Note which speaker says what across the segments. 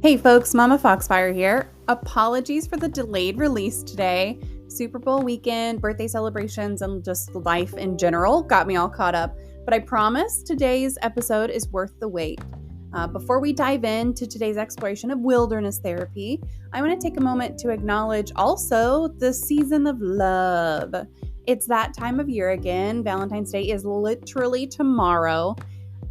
Speaker 1: Hey folks, MommaFoxFire here. Apologies for the delayed release today. Super Bowl weekend, birthday celebrations, and just life in general got me all caught up. But I promise today's episode is worth the wait. Before we dive into today's exploration of wilderness therapy, I want to take a moment to acknowledge also the season of love. It's that time of year again. Valentine's Day is literally tomorrow.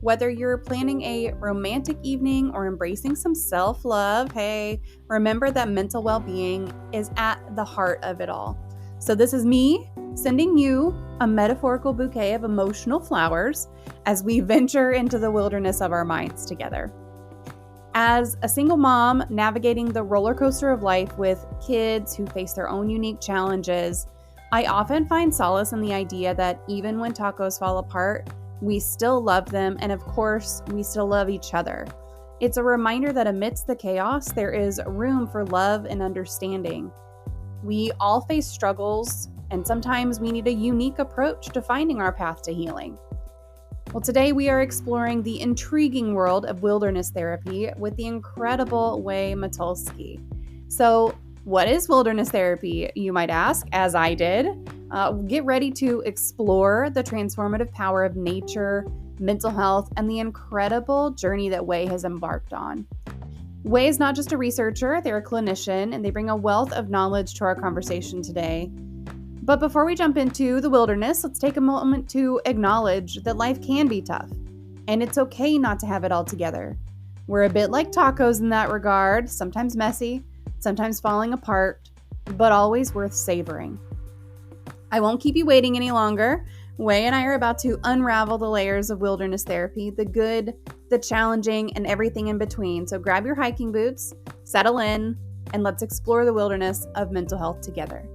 Speaker 1: Whether you're planning a romantic evening or embracing some self-love, hey, remember that mental well-being is at the heart of it all. So this is me sending you a metaphorical bouquet of emotional flowers as we venture into the wilderness of our minds together. As a single mom navigating the roller coaster of life with kids who face their own unique challenges, I often find solace in the idea that even when tacos fall apart, we still love them, and of course, we still love each other. It's a reminder that amidst the chaos, there is room for love and understanding. We all face struggles, and sometimes we need a unique approach to finding our path to healing. Well, today we are exploring the intriguing world of wilderness therapy with the incredible Wei Motulsky. So, what is wilderness therapy, you might ask, as I did? Get ready to explore the transformative power of nature, mental health, and the incredible journey that Wei has embarked on. Wei is not just a researcher, they're a clinician, and they bring a wealth of knowledge to our conversation today. But before we jump into the wilderness, let's take a moment to acknowledge that life can be tough, and it's okay not to have it all together. We're a bit like tacos in that regard, sometimes messy, sometimes falling apart, but always worth savoring. I won't keep you waiting any longer. Wei and I are about to unravel the layers of wilderness therapy, the good, the challenging, and everything in between. So grab your hiking boots, settle in, and let's explore the wilderness of mental health together.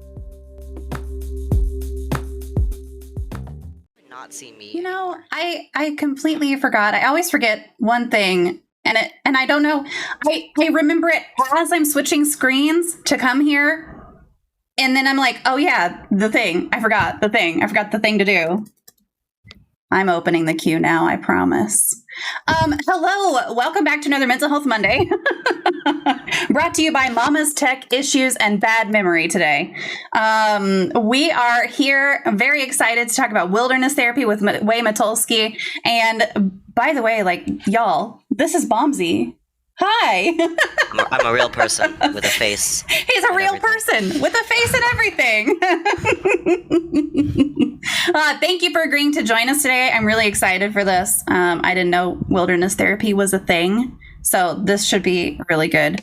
Speaker 2: Not see me.
Speaker 3: You know, I completely forgot. I always forget one thing. And I don't know. I remember it as I'm switching screens to come here. And then I'm like, oh yeah, the thing. I forgot the thing. I forgot the thing to do. I'm opening the queue now, I promise. Hello, welcome back to another Mental Health Monday. Brought to you by Mama's Tech Issues and Bad Memory today. We are here, I'm very excited to talk about wilderness therapy with Wei Motulsky. And by the way, y'all, this is Bombsy. Hi.
Speaker 2: I'm a real person with a face.
Speaker 3: He's a real person with a face and everything. Thank you for agreeing to join us today. I'm really excited for this. I didn't know wilderness therapy was a thing. So this should be really good.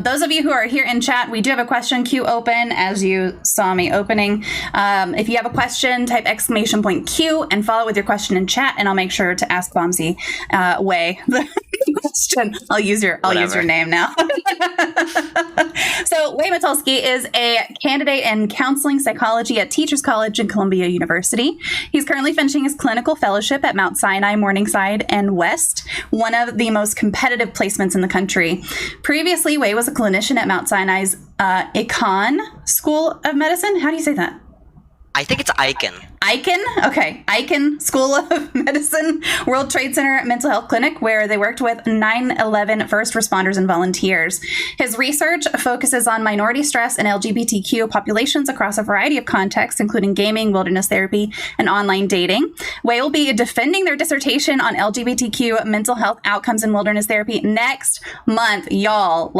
Speaker 3: Those of you who are here in chat, we do have a question queue open as you saw me opening. If you have a question, type *Q and follow with your question in chat, and I'll make sure to ask Bombsy Wei the question. I'll use your name now. So Wei Motulsky is a candidate in counseling psychology at Teachers College in Columbia University. He's currently finishing his clinical fellowship at Mount Sinai, Morningside, and West, one of the most competitive placements in the country. Previously, Wei was a clinician at Mount Sinai's Icahn School of Medicine. How do you say that?
Speaker 2: I think it's Icahn.
Speaker 3: Icahn? Okay. Icahn School of Medicine, World Trade Center Mental Health Clinic, where they worked with 9/11 first responders and volunteers. His research focuses on minority stress and LGBTQ populations across a variety of contexts, including gaming, wilderness therapy, and online dating. Wei will be defending their dissertation on LGBTQ mental health outcomes in wilderness therapy next month, y'all.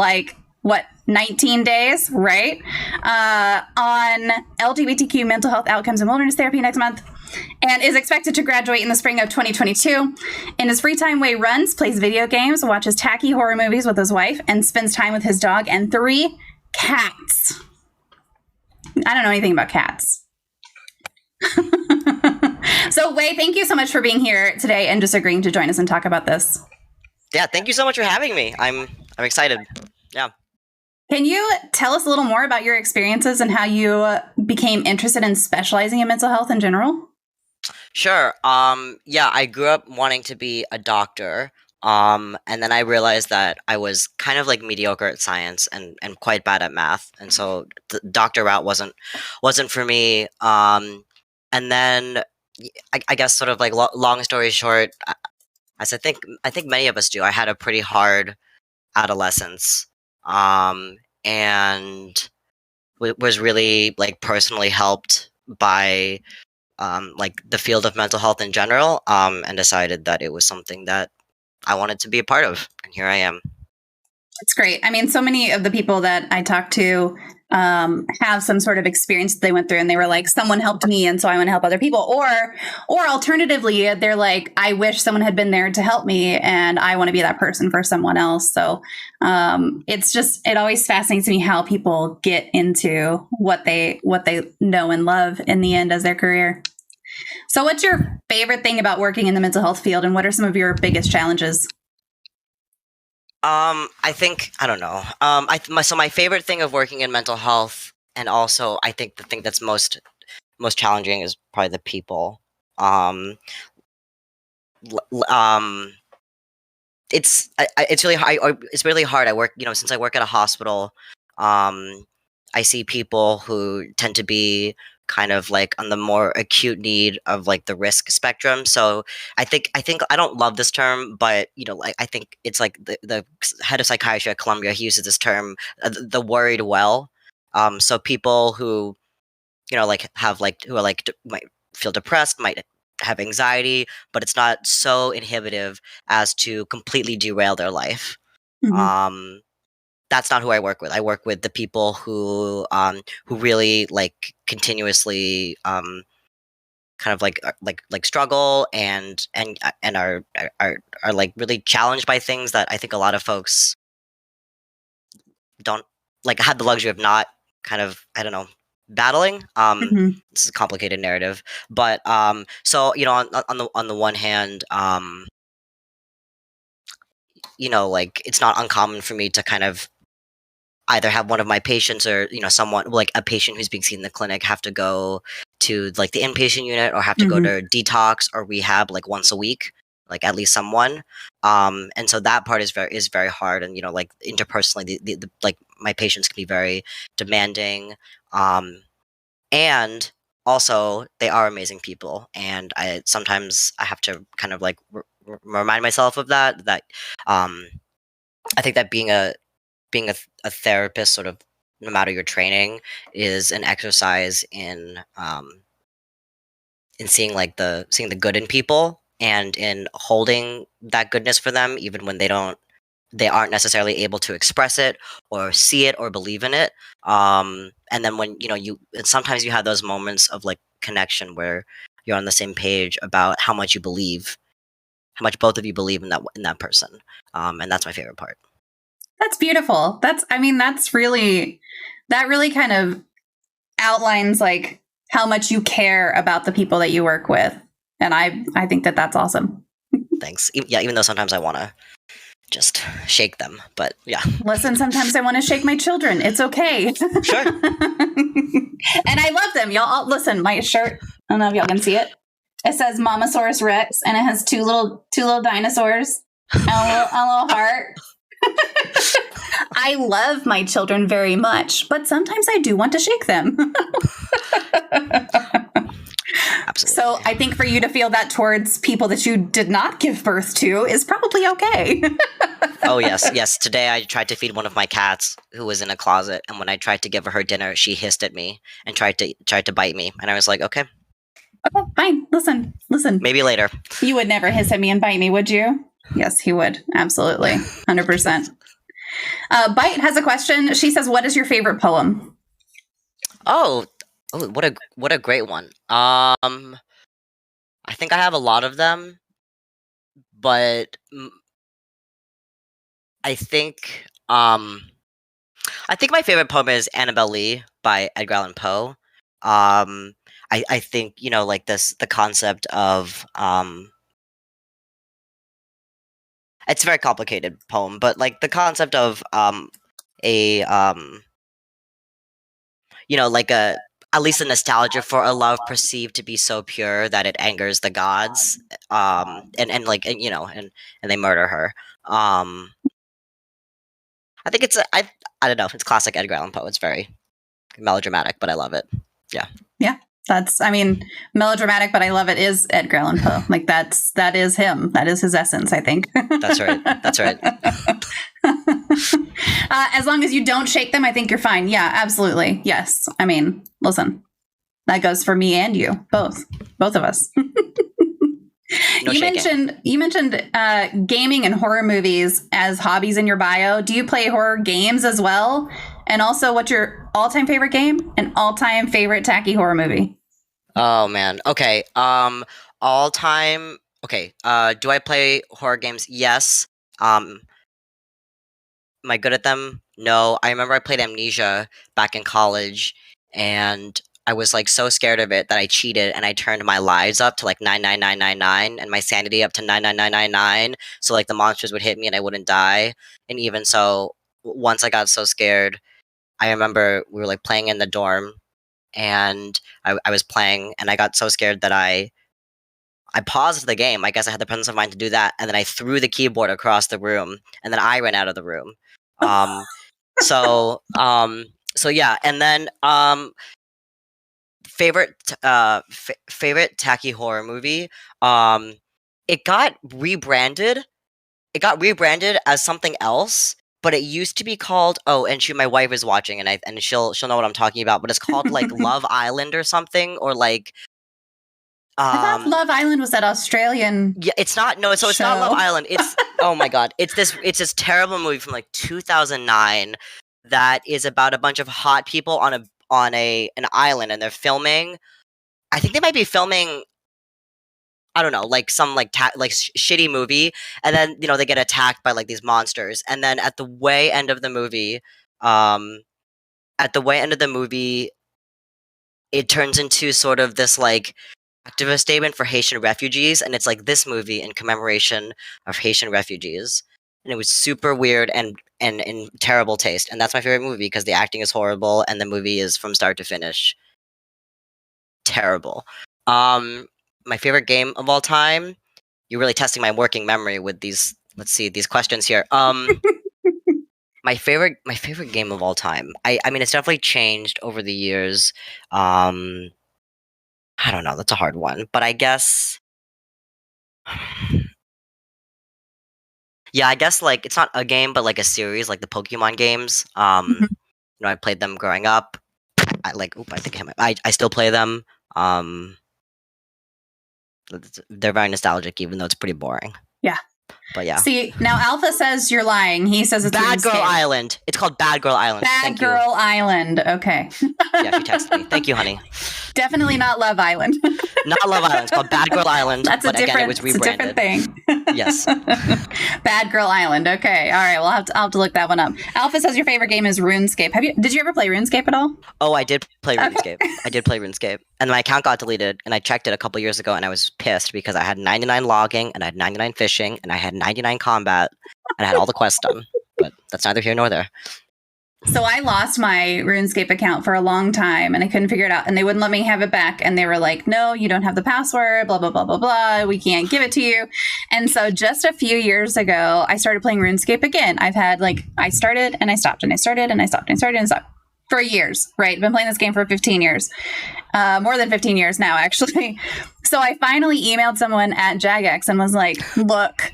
Speaker 3: 19 days, right? On LGBTQ mental health outcomes in wilderness therapy next month, and is expected to graduate in the spring of 2022. In his free time, Wei runs, plays video games, watches tacky horror movies with his wife, and spends time with his dog and 3 cats. I don't know anything about cats. So, Wei, thank you so much for being here today and just agreeing to join us and talk about this.
Speaker 2: Yeah, thank you so much for having me. I'm excited. Yeah.
Speaker 3: Can you tell us a little more about your experiences and how you became interested in specializing in mental health in general?
Speaker 2: Sure. I grew up wanting to be a doctor. And then I realized that I was kind of mediocre at science and quite bad at math. And so the doctor route wasn't for me. And then I guess sort of long story short, as I think many of us do, I had a pretty hard adolescence, and was really like personally helped by like the field of mental health in general, and decided that it was something that I wanted to be a part of, and here I am.
Speaker 3: It's great. I mean, so many of the people that I talk to have some sort of experience that they went through, and they were like, "Someone helped me, and so I want to help other people." Or alternatively, they're like, "I wish someone had been there to help me, and I want to be that person for someone else." So it always fascinates me how people get into what they know and love in the end as their career. So, what's your favorite thing about working in the mental health field, and what are some of your biggest challenges?
Speaker 2: I think I don't know. So my favorite thing of working in mental health, and also I think the thing that's most challenging is probably the people. Um, it's really hard. It's really hard. I work, since I work at a hospital. I see people who tend to be kind of like on the more acute need of like the risk spectrum. So I think I don't love this term, but like I think it's like the head of psychiatry at Columbia, he uses this term, the worried well. So people who like have like who are like might feel depressed, might have anxiety, but it's not so inhibitive as to completely derail their life.
Speaker 3: Mm-hmm.
Speaker 2: That's not who I work with. I work with the people who really like continuously kind of like struggle and are like really challenged by things that I think a lot of folks don't like had the luxury of not kind of, I don't know, battling.
Speaker 3: Mm-hmm.
Speaker 2: This is a complicated narrative, but so on the one hand, like it's not uncommon for me to kind of either have one of my patients or someone like a patient who's being seen in the clinic have to go to like the inpatient unit or have to go to detox or rehab like once a week, like at least someone. And so that part is very hard, and like interpersonally the like my patients can be very demanding, and also they are amazing people, and I sometimes I have to kind of like remind myself of that I think that being a therapist, sort of no matter your training, is an exercise in seeing the good in people and in holding that goodness for them, even when they aren't necessarily able to express it or see it or believe in it. And then when and sometimes you have those moments of like connection where you're on the same page about how much both of you believe in that person, and that's my favorite part.
Speaker 3: That's beautiful. That really kind of outlines like how much you care about the people that you work with. And I think that that's awesome.
Speaker 2: Thanks. Yeah, even though sometimes I want to just shake them, but yeah.
Speaker 3: Listen, sometimes I want to shake my children. It's okay.
Speaker 2: Sure.
Speaker 3: And I love them. Y'all, listen, my shirt, I don't know if y'all can see it. It says Mamasaurus Rex, and it has two little dinosaurs and a little heart. I love my children very much, but sometimes I do want to shake them.
Speaker 2: Absolutely.
Speaker 3: So I think for you to feel that towards people that you did not give birth to is probably okay.
Speaker 2: Oh, yes. Today I tried to feed one of my cats who was in a closet, and when I tried to give her dinner, she hissed at me and tried to bite me, and I was like, okay.
Speaker 3: Okay, fine. Listen.
Speaker 2: Maybe later.
Speaker 3: You would never hiss at me and bite me, would you? Yes, he would. Absolutely. 100%. Bite has a question. She says, what is your favorite poem?
Speaker 2: Oh, what a great one. I think I have a lot of them, but I think my favorite poem is Annabel Lee by Edgar Allan Poe. I think like the concept of it's a very complicated poem, but like the concept of a like at least a nostalgia for a love perceived to be so pure that it angers the gods, and they murder her. I think I don't know, it's classic Edgar Allan Poe. It's very melodramatic, but I love it. Yeah.
Speaker 3: That's, melodramatic, but I love it is Edgar Allan Poe. Like that is him. That is his essence, I think.
Speaker 2: That's right.
Speaker 3: As long as you don't shake them, I think you're fine. Yeah, absolutely. Yes. I mean, listen, that goes for me and you, both of us.
Speaker 2: No shaking.
Speaker 3: You mentioned gaming and horror movies as hobbies in your bio. Do you play horror games as well? And also, what's your all-time favorite game and all-time favorite tacky horror movie?
Speaker 2: Oh man. Okay. All time. Okay. Do I play horror games? Yes. Am I good at them? No. I remember I played Amnesia back in college, and I was like so scared of it that I cheated and I turned my lives up to like 99999 and my sanity up to 99999. So like the monsters would hit me and I wouldn't die. And even so, once I got so scared, I remember we were like playing in the dorm, and I was playing and I got so scared that I paused the game. I guess I had the presence of mind to do that, and then I threw the keyboard across the room, and then I ran out of the room. Um, so so yeah, and then favorite tacky horror movie. It got rebranded. It got rebranded as something else, but it used to be called, oh, and my wife is watching, and she'll know what I'm talking about. But it's called like Love Island or something, or like.
Speaker 3: I thought Love Island was that Australian.
Speaker 2: Yeah, it's not. No, so it's not Love Island. It's oh my god, it's this terrible movie from like 2009 that is about a bunch of hot people on an island, and they're filming. I think they might be filming. I don't know, like some like shitty movie, and then they get attacked by like these monsters, and then at the way end of the movie, it turns into sort of this like activist statement for Haitian refugees, and it's like this movie in commemoration of Haitian refugees, and it was super weird and in terrible taste, and that's my favorite movie because the acting is horrible and the movie is from start to finish terrible. My favorite game of all time. You're really testing my working memory with these. Let's see these questions here. My favorite game of all time. I mean, it's definitely changed over the years. I don't know. That's a hard one, but I guess. Yeah, I guess like it's not a game, but like a series, like the Pokemon games. I played them growing up. I think I still play them. They're very nostalgic, even though it's pretty boring.
Speaker 3: Yeah.
Speaker 2: But yeah.
Speaker 3: See, now Alpha says you're lying. He says it's
Speaker 2: Bad Girl Island. It's called Bad Girl Island.
Speaker 3: Bad Girl Island. Okay.
Speaker 2: Yeah, she texted me. Thank you, honey.
Speaker 3: Definitely not Love Island.
Speaker 2: Not Love Island. It's called Bad Girl Island.
Speaker 3: That's a different thing.
Speaker 2: Yes.
Speaker 3: Bad Girl Island. Okay. All right. I'll have to look that one up. Alpha says your favorite game is RuneScape. Did you ever play RuneScape at all?
Speaker 2: Oh, I did play RuneScape. I did play RuneScape. And my account got deleted, and I checked it a couple years ago, and I was pissed because I had 99 logging, and I had 99 fishing, and I had 99 combat, and I had all the quests done. But that's neither here nor there.
Speaker 3: So I lost my RuneScape account for a long time, and I couldn't figure it out, and they wouldn't let me have it back. And they were like, no, you don't have the password, blah, blah, blah, blah, blah. We can't give it to you. And so just a few years ago, I started playing RuneScape again. I've had I started and I stopped and I started and I stopped and I started and stopped for years, right? I've been playing this game for 15 years, more than 15 years now, actually. So I finally emailed someone at Jagex and was like, look,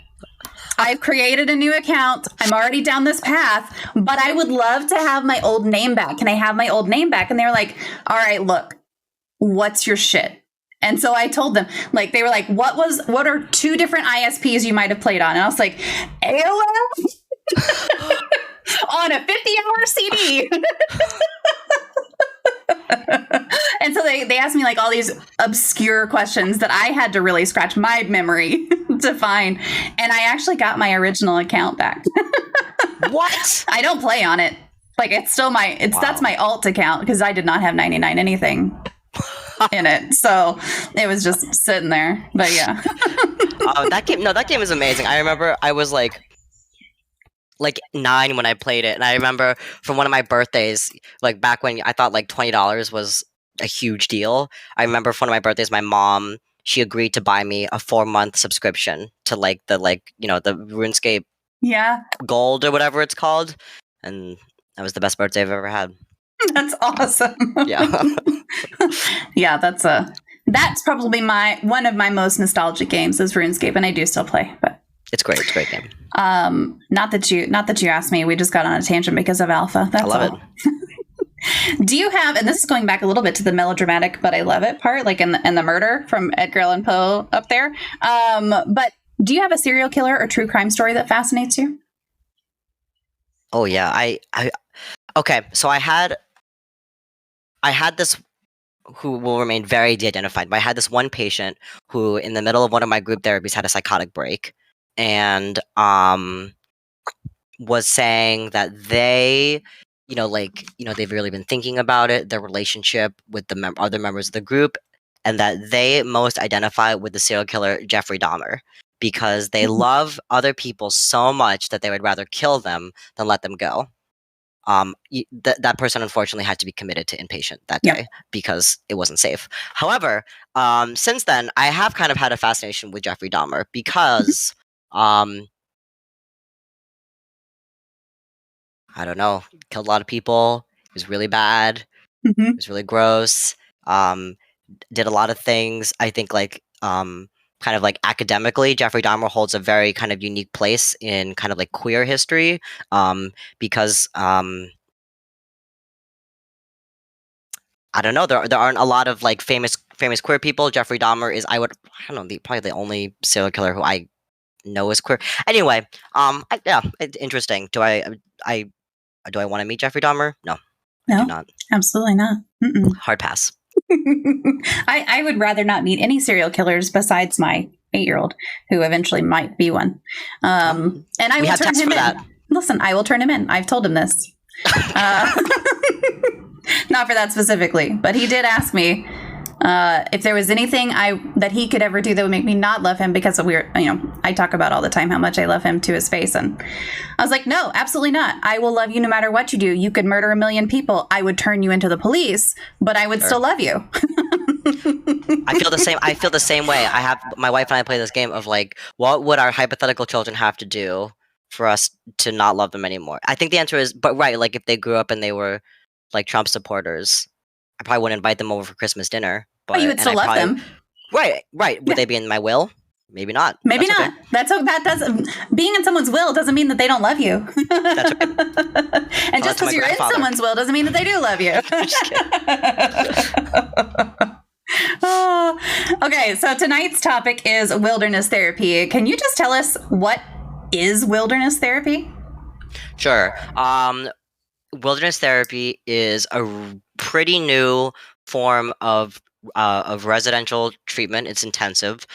Speaker 3: I've created a new account. I'm already down this path, but I would love to have my old name back. Can I have my old name back? And they were like, all right, look, what's your shit? And so I told them, they were like, what are 2 different ISPs you might have played on? And I was like, AOL on a 50-hour CD. And so they asked me all these obscure questions that I had to really scratch my memory to find. And I actually got my original account back.
Speaker 2: What?
Speaker 3: I don't play on it. It's still that's my alt account because I did not have 99 anything in it. So it was just sitting there. But yeah.
Speaker 2: That game is amazing. I remember I was like 9 when I played it, and I remember from one of my birthdays, back when I thought $20 was a huge deal. I remember for one of my birthdays, my mom, she agreed to buy me a 4-month subscription to the RuneScape Gold or whatever it's called, and that was the best birthday I've ever had.
Speaker 3: That's awesome.
Speaker 2: Yeah.
Speaker 3: Yeah, that's probably one of my most nostalgic games is RuneScape, and I do still play, but
Speaker 2: It's great. It's a great game.
Speaker 3: Not that you asked me. We just got on a tangent because of Alpha. That's
Speaker 2: I love
Speaker 3: all.
Speaker 2: it.
Speaker 3: Do you have, and this is going back a little bit to the melodramatic, but I love it part, like in the murder from Edgar Allan Poe up there. But do you have a serial killer or true crime story that fascinates you?
Speaker 2: Oh yeah, okay. So I had this who will remain very de-identified, but I had this one patient who, in the middle of one of my group therapies, had a psychotic break, and was saying that they, they've really been thinking about it, their relationship with the other members of the group, and that they most identify with the serial killer Jeffrey Dahmer because they love other people so much that they would rather kill them than let them go. That person unfortunately had to be committed to inpatient that day because it wasn't safe. However, since then, I have kind of had a fascination with Jeffrey Dahmer because, I don't know, killed a lot of people. It was really bad. It was really gross. Did a lot of things. I think kind of like academically, Jeffrey Dahmer holds a very kind of unique place in kind of like queer history because I don't know. There aren't a lot of like famous queer people. Jeffrey Dahmer is probably the only serial killer who I know is queer. Anyway, it's interesting. Do I want to meet Jeffrey Dahmer? No, I do not.
Speaker 3: Absolutely not.
Speaker 2: Hard pass.
Speaker 3: I would rather not meet any serial killers besides my 8-year-old, who eventually might be one. And I will turn him in. That. Listen, I will turn him in. I've told him this. Not for that specifically, but he did ask me if there was anything that he could ever do that would make me not love him, because I talk about all the time how much I love him to his face, and I was like, no, absolutely not. I will love you no matter what you do. You could murder 1 million people. I would turn you into the police, but I would still love you.
Speaker 2: I feel the same way. My wife and I play this game of like, what would our hypothetical children have to do for us to not love them anymore? I think the answer is, but right, like if they grew up and they were like Trump supporters, I probably wouldn't invite them over for Christmas dinner. But
Speaker 3: you would still love them.
Speaker 2: Right. Would they be in my will? Maybe not.
Speaker 3: Maybe not. Okay. That's being in someone's will doesn't mean that they don't love you.
Speaker 2: That's okay.
Speaker 3: And just because you're in someone's will doesn't mean that they do love you. Okay, so tonight's topic is wilderness therapy. Can you just tell us what is wilderness therapy?
Speaker 2: Sure. Wilderness therapy is a pretty new form of residential treatment. It's intensive.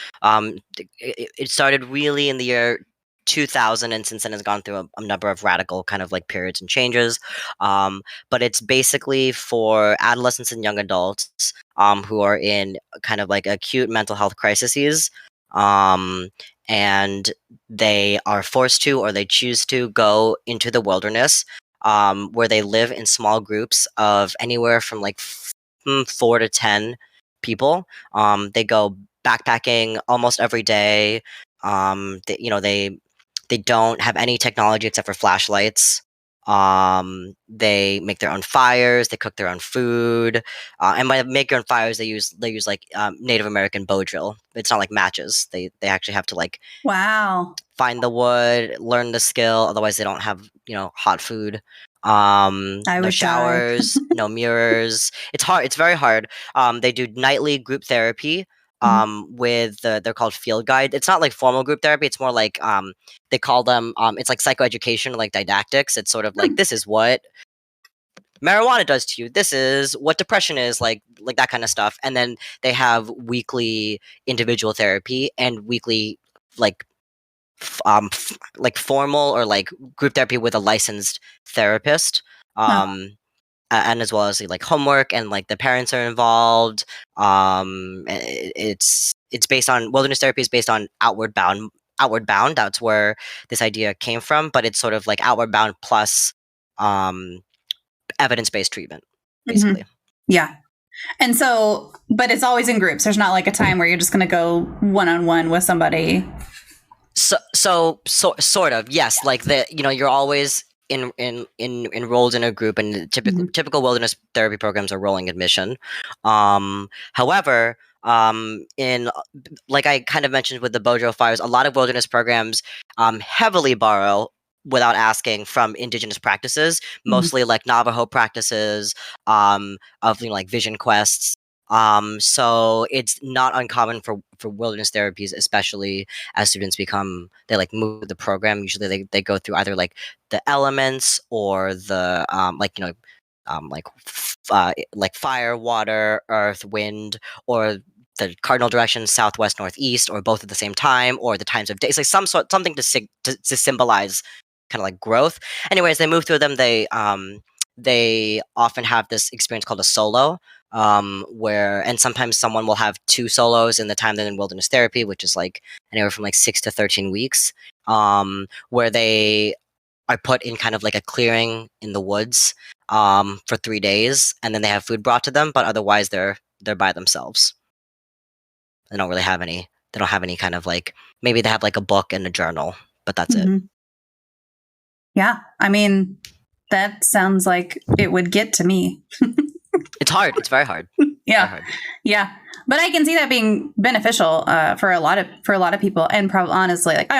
Speaker 2: It started really in the year 2000, and since then has gone through a number of radical kind of like periods and changes. But it's basically for adolescents and young adults who are in kind of like acute mental health crises. And they are forced to, or they choose to go into the wilderness, where they live in small groups of anywhere from like 4 to 10 people. They go backpacking almost every day. They don't have any technology except for flashlights. They make their own fires. They cook their own food. And by make your own fires, they use like Native American bow drill. It's not like matches. They actually have to like find the wood, learn the skill. Otherwise, they don't have hot food. No showers, no mirrors. It's hard. It's very hard. They do nightly group therapy. They're called field guide. It's not like formal group therapy. It's more like they call them. It's like psychoeducation, like didactics. It's sort of like, this is what marijuana does to you. This is what depression is, like that kind of stuff. And then they have weekly individual therapy and weekly like formal or like group therapy with a licensed therapist. And as well as like homework, and like the parents are involved. It's based on wilderness therapy is based on outward bound. That's where this idea came from, but it's sort of like outward bound plus evidence-based treatment, basically.
Speaker 3: Yeah. And so, but it's always in groups. There's not like a time where you're just going to go one-on-one with somebody.
Speaker 2: So sort of, yes. Like you're always enrolled in a group, and typical wilderness therapy programs are rolling admission. However, In like I kind of mentioned with the Bojo fires, a lot of wilderness programs heavily borrow without asking from indigenous practices, mostly like Navajo practices, of like vision quests. So it's not uncommon for wilderness therapies, especially as students they like move the program. Usually they go through either like the elements or the like fire, water, earth, wind, or the cardinal directions, southwest, northeast, or both at the same time, or the times of day. It's like something to symbolize kind of like growth. Anyways, they move through them. They often have this experience called a solo, where and sometimes someone will have two solos in the time they're in wilderness therapy, which is like anywhere from like 6 to 13 weeks, where they are put in kind of like a clearing in the woods for 3 days, and then they have food brought to them, but otherwise they're by themselves. They don't really have any. They don't have any kind of like, maybe they have like a book and a journal, but that's it.
Speaker 3: Yeah, I mean, that sounds like it would get to me.
Speaker 2: It's hard. It's very hard.
Speaker 3: Yeah,
Speaker 2: Very hard.
Speaker 3: yeah, but I can see that being beneficial for a lot of people, and probably honestly, it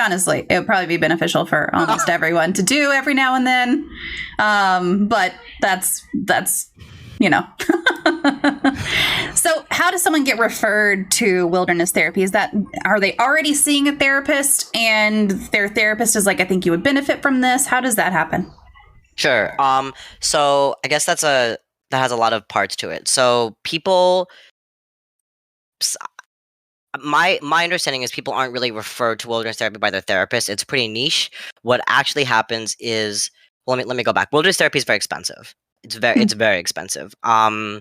Speaker 3: would probably be beneficial for almost everyone to do every now and then. But that's So, how does someone get referred to wilderness therapy? Are they already seeing a therapist, and their therapist is like, I think you would benefit from this? How does that happen?
Speaker 2: Sure. So I guess that has a lot of parts to it. So my understanding is people aren't really referred to wilderness therapy by their therapist. It's pretty niche. What actually happens is, well, let me go back. Wilderness therapy is very expensive. It's very expensive. I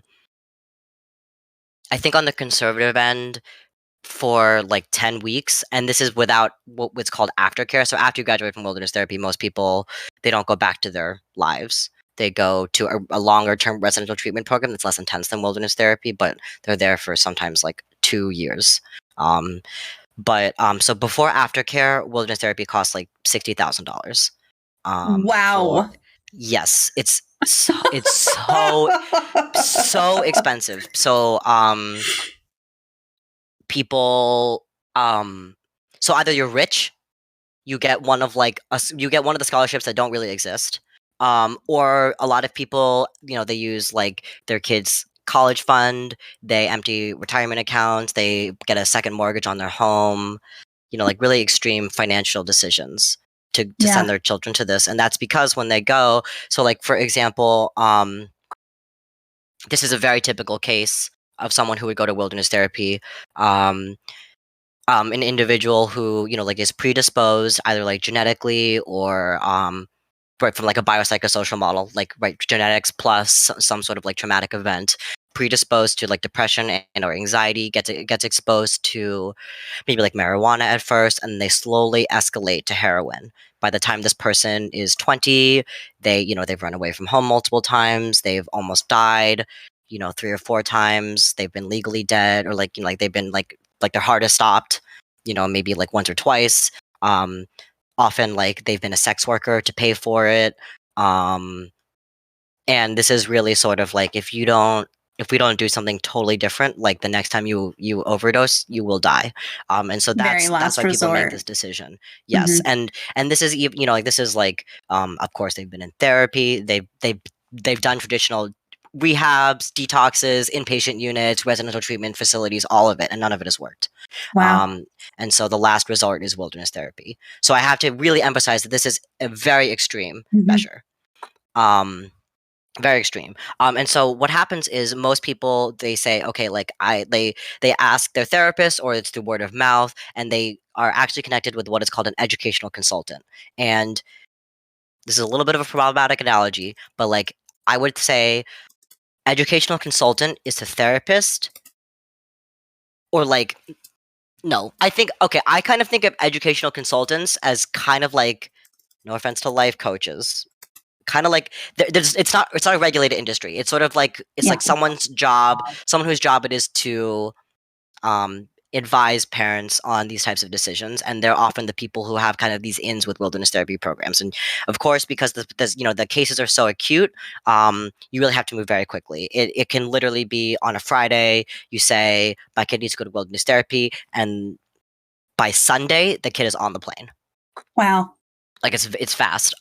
Speaker 2: think on the conservative end, for like 10 weeks, and this is without what's called aftercare. So after you graduate from wilderness therapy, most people, they don't go back to their lives. They go to a longer term residential treatment program that's less intense than wilderness therapy, but they're there for sometimes like 2 years. So before aftercare, wilderness therapy costs like $60,000.
Speaker 3: Wow.
Speaker 2: Yes, it's so expensive. So people, so either you're rich, you get one of the scholarships that don't really exist, or a lot of people, they use like their kids' college fund, they empty retirement accounts, they get a second mortgage on their home, like really extreme financial decisions to send their children to this. And that's because when they go, so like for example, this is a very typical case of someone who would go to wilderness therapy. An individual who like is predisposed either like genetically or right from like a biopsychosocial model, like right genetics plus some sort of like traumatic event, predisposed to like depression and or anxiety, gets exposed to maybe like marijuana at first, and they slowly escalate to heroin. By the time this person is 20, they've run away from home multiple times, they've almost died 3 or 4 times, they've been legally dead, or like like they've been like their heart has stopped, maybe like once or twice. Often like they've been a sex worker to pay for it. And this is really sort of like, if we don't do something totally different, like the next time you overdose, you will die. And so that's why people make this decision. Yes. And this is even, like this is like, of course they've been in therapy, they've done traditional rehabs, detoxes, inpatient units, residential treatment facilities, all of it, and none of it has worked.
Speaker 3: Wow.
Speaker 2: And so the last resort is wilderness therapy. So I have to really emphasize that this is a very extreme measure. Very extreme. And so what happens is most people, they say, okay, like they ask their therapist, or it's through word of mouth, and they are actually connected with what is called an educational consultant. And this is a little bit of a problematic analogy, but like I would say educational consultant is a therapist, or like, no, I kind of think of educational consultants as kind of like, no offense to life coaches, kind of like it's not a regulated industry. It's sort of like, it's like someone whose job it is to advise parents on these types of decisions, and they're often the people who have kind of these ins with wilderness therapy programs. And of course, because the cases are so acute, you really have to move very quickly. It can literally be on a Friday, you say my kid needs to go to wilderness therapy, and by Sunday the kid is on the plane.
Speaker 3: Wow.
Speaker 2: Like it's fast.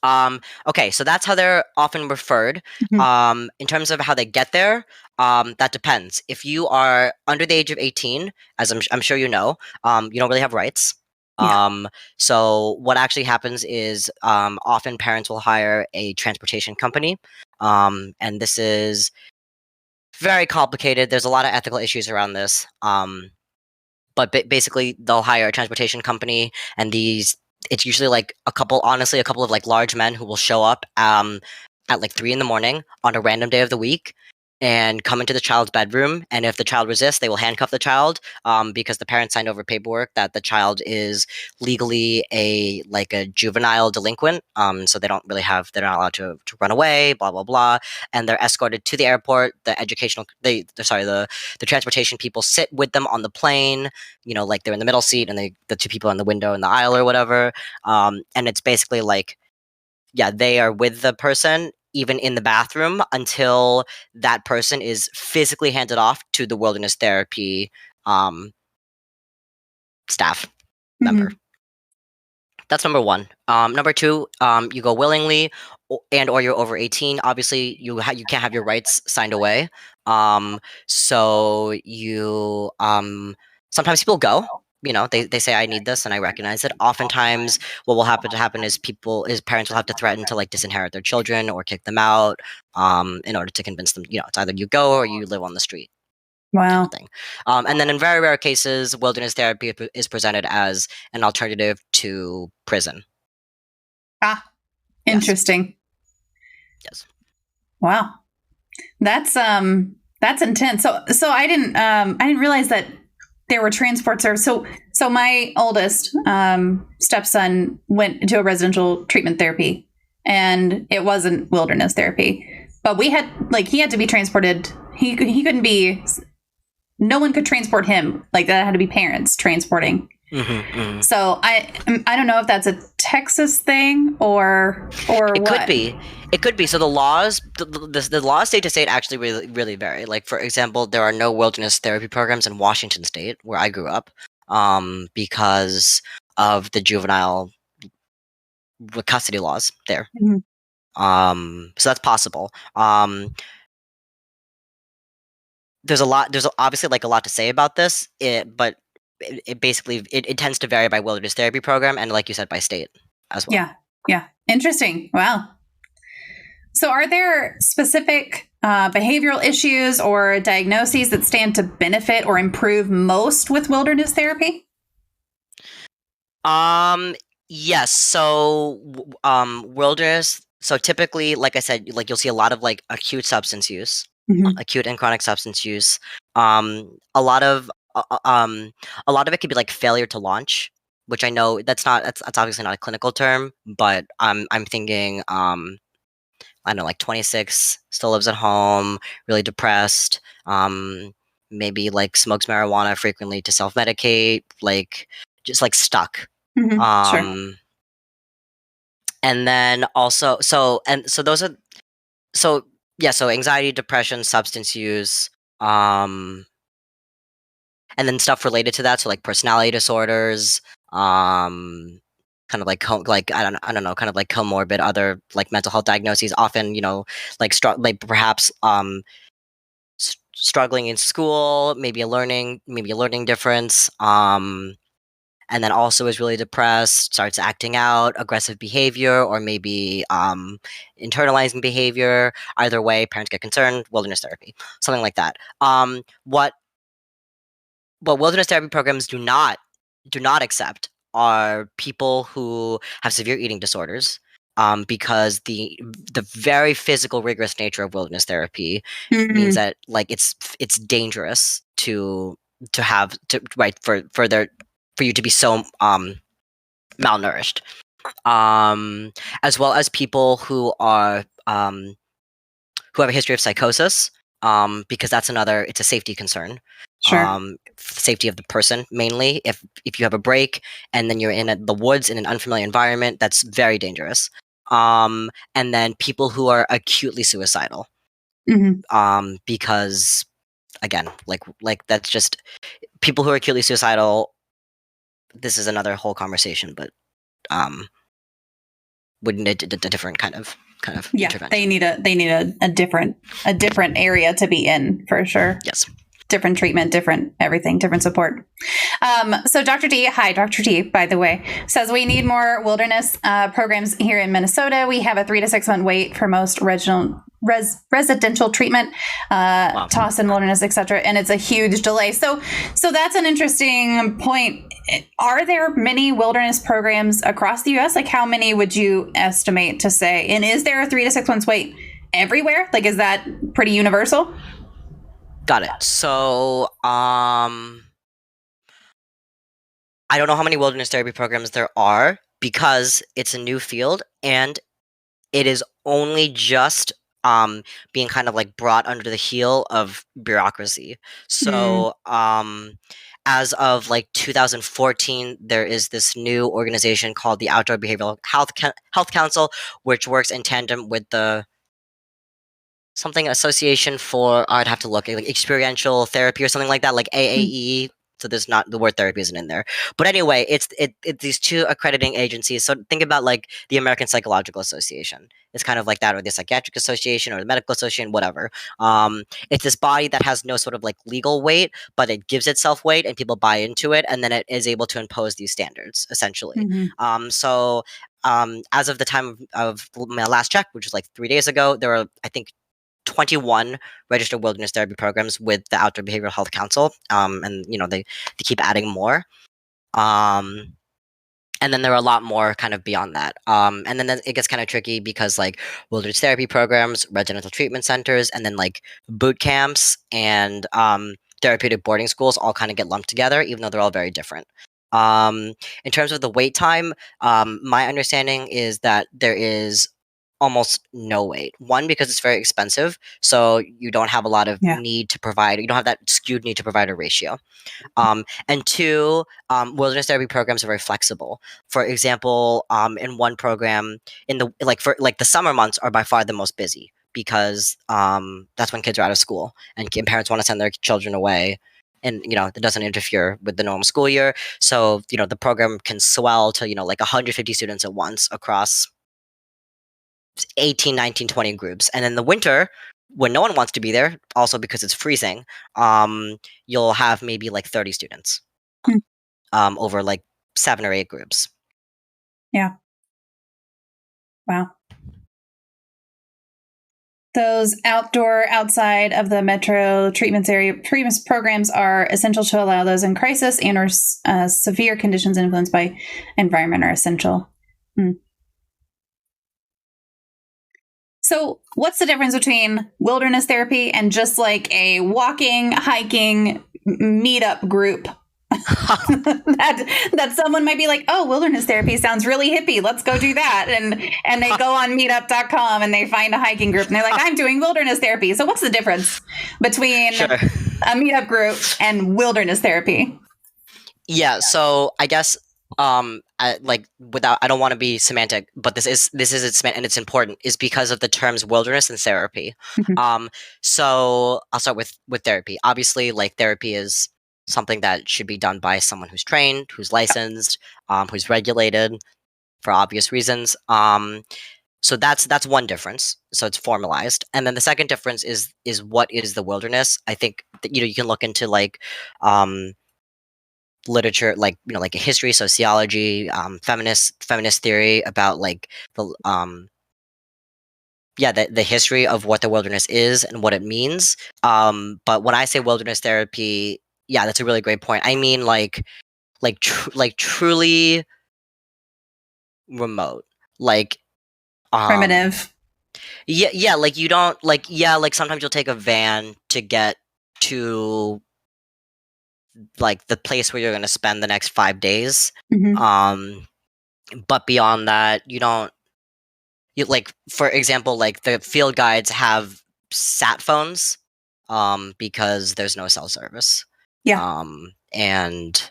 Speaker 2: Okay, so that's how they're often referred. In terms of how they get there, that depends. If you are under the age of 18, as I'm sure you know, you don't really have rights.
Speaker 3: Yeah.
Speaker 2: So what actually happens is often parents will hire a transportation company, and this is very complicated. There's a lot of ethical issues around this. But basically they'll hire a transportation company, and it's usually like a couple of like large men who will show up at like 3 a.m. on a random day of the week and come into the child's bedroom, and if the child resists, they will handcuff the child, because the parents signed over paperwork that the child is legally a juvenile delinquent, so they're not allowed to run away, blah blah blah, and they're escorted to the airport. The transportation people sit with them on the plane, like they're in the middle seat, and the two people in the window in the aisle or whatever, and it's basically like, yeah, they are with the person even in the bathroom until that person is physically handed off to the wilderness therapy staff member. That's number one. Number two, you go willingly, or you're over 18. Obviously, you can't have your rights signed away. So you sometimes people go. They say I need this, and I recognize it. Oftentimes, what will happen is parents will have to threaten to like disinherit their children or kick them out, in order to convince them. It's either you go or you live on the street.
Speaker 3: Wow.
Speaker 2: Thing. And then in very rare cases, wilderness therapy is presented as an alternative to prison.
Speaker 3: Interesting.
Speaker 2: Yes.
Speaker 3: Wow. That's intense. So I didn't realize that there were transport services. So my oldest stepson went to a residential treatment therapy, and it wasn't wilderness therapy, but he had to be transported. He couldn't be. No one could transport him. Like, that had to be parents transporting. So I don't know if that's a Texas thing or
Speaker 2: it
Speaker 3: what.
Speaker 2: It could be. So the laws, the laws state to state actually really, really vary. Like, for example, there are no wilderness therapy programs in Washington State, where I grew up, because of the juvenile custody laws there. So that's possible. There's obviously like a lot to say about this, but it basically tends to vary by wilderness therapy program, and like you said, by state as well.
Speaker 3: Yeah. Interesting. Wow. So are there specific behavioral issues or diagnoses that stand to benefit or improve most with wilderness therapy?
Speaker 2: Yes. So wilderness. So typically, like I said, like you'll see a lot of like acute substance use, acute and chronic substance use. A lot of it could be like failure to launch, which I know that's obviously not a clinical term, but I'm thinking I don't know, like 26, still lives at home, really depressed, maybe like smokes marijuana frequently to self-medicate, like just like stuck.
Speaker 3: Sure.
Speaker 2: And then also so anxiety, depression, substance use, and then stuff related to that, so like personality disorders, kind of like I don't know, kind of like comorbid other like mental health diagnoses, often like perhaps struggling in school, maybe a learning difference, and then also is really depressed, starts acting out, aggressive behavior, or maybe internalizing behavior. Either way, parents get concerned, wilderness therapy, something like that. What wilderness therapy programs do not accept are people who have severe eating disorders, because the very physical, rigorous nature of wilderness therapy means that like it's dangerous for you to be so malnourished, as well as people who are who have a history of psychosis, because it's a safety concern.
Speaker 3: Sure.
Speaker 2: Safety of the person mainly. If you have a break and then you're in the woods in an unfamiliar environment, that's very dangerous. And then people who are acutely suicidal, because again, like that's just people who are acutely suicidal. This is another whole conversation, but would need a different kind of intervention.
Speaker 3: They need a different area to be in for sure.
Speaker 2: Yes.
Speaker 3: Different treatment, different everything, different support. So Dr. D, hi, Dr. D, by the way, says we need more wilderness programs here in Minnesota. We have a 3 to 6 month wait for most residential treatment, toss in wilderness, etc. And it's a huge delay. So that's an interesting point. Are there many wilderness programs across the U.S.? Like how many would you estimate to say? And is there a 3 to 6 months wait everywhere? Like, is that pretty universal?
Speaker 2: Got it. So, I don't know how many wilderness therapy programs there are because it's a new field and it is only just being kind of like brought under the heel of bureaucracy. So, as of like 2014, there is this new organization called the Outdoor Behavioral Health Council, which works in tandem with the something association for I'd have to look like experiential therapy or something like that, like AAE. So there's not the word therapy isn't in there, but anyway, it's these two accrediting agencies. So think about like the American Psychological Association. It's kind of like that, or the Psychiatric Association, or the Medical Association, whatever. It's this body that has no sort of like legal weight, but it gives itself weight, and people buy into it, and then it is able to impose these standards essentially. So as of the time of my last check, which was like 3 days ago, there were I think 21 registered wilderness therapy programs with the Outdoor Behavioral Health Council, and they keep adding more, and then there are a lot more kind of beyond that, and then it gets kind of tricky because like wilderness therapy programs, residential treatment centers, and then like boot camps and therapeutic boarding schools all kind of get lumped together, even though they're all very different. In terms of the wait time, my understanding is that there is almost no wait. One, because it's very expensive, so you don't have a lot of need to provide. You don't have that skewed need to provide a ratio. And two, wilderness therapy programs are very flexible. For example, in one program, in the the summer months are by far the most busy because that's when kids are out of school and parents want to send their children away. And it doesn't interfere with the normal school year, so the program can swell to like 150 students at once across 18, 19, 20 groups. And in the winter, when no one wants to be there, also because it's freezing, you'll have maybe like 30 students over like 7 or 8 groups.
Speaker 3: Yeah. Wow. Those outside of the metro treatment programs are essential to allow those in crisis and or severe conditions influenced by environment are essential. So what's the difference between wilderness therapy and just like a walking, hiking, meetup group? that someone might be like, oh, wilderness therapy sounds really hippie. Let's go do that. And they go on meetup.com and they find a hiking group and they're like, I'm doing wilderness therapy. So what's the difference between a meetup group and wilderness therapy?
Speaker 2: Yeah. So I guess I don't want to be semantic, but this is its and it's important is because of the terms wilderness and therapy. So I'll start with therapy. Obviously, like therapy is something that should be done by someone who's trained, who's licensed, who's regulated for obvious reasons. So that's one difference. So it's formalized, and then the second difference is what is the wilderness. I think that, you can look into like literature, like like a history, sociology, feminist theory about like the history of what the wilderness is and what it means. But when I say wilderness therapy, that's a really great point. I mean like truly remote, like
Speaker 3: primitive.
Speaker 2: Yeah, like you don't like sometimes you'll take a van to get to like the place where you're going to spend the next 5 days. But beyond that, like, for example, like the field guides have sat phones, because there's no cell service.
Speaker 3: Yeah.
Speaker 2: And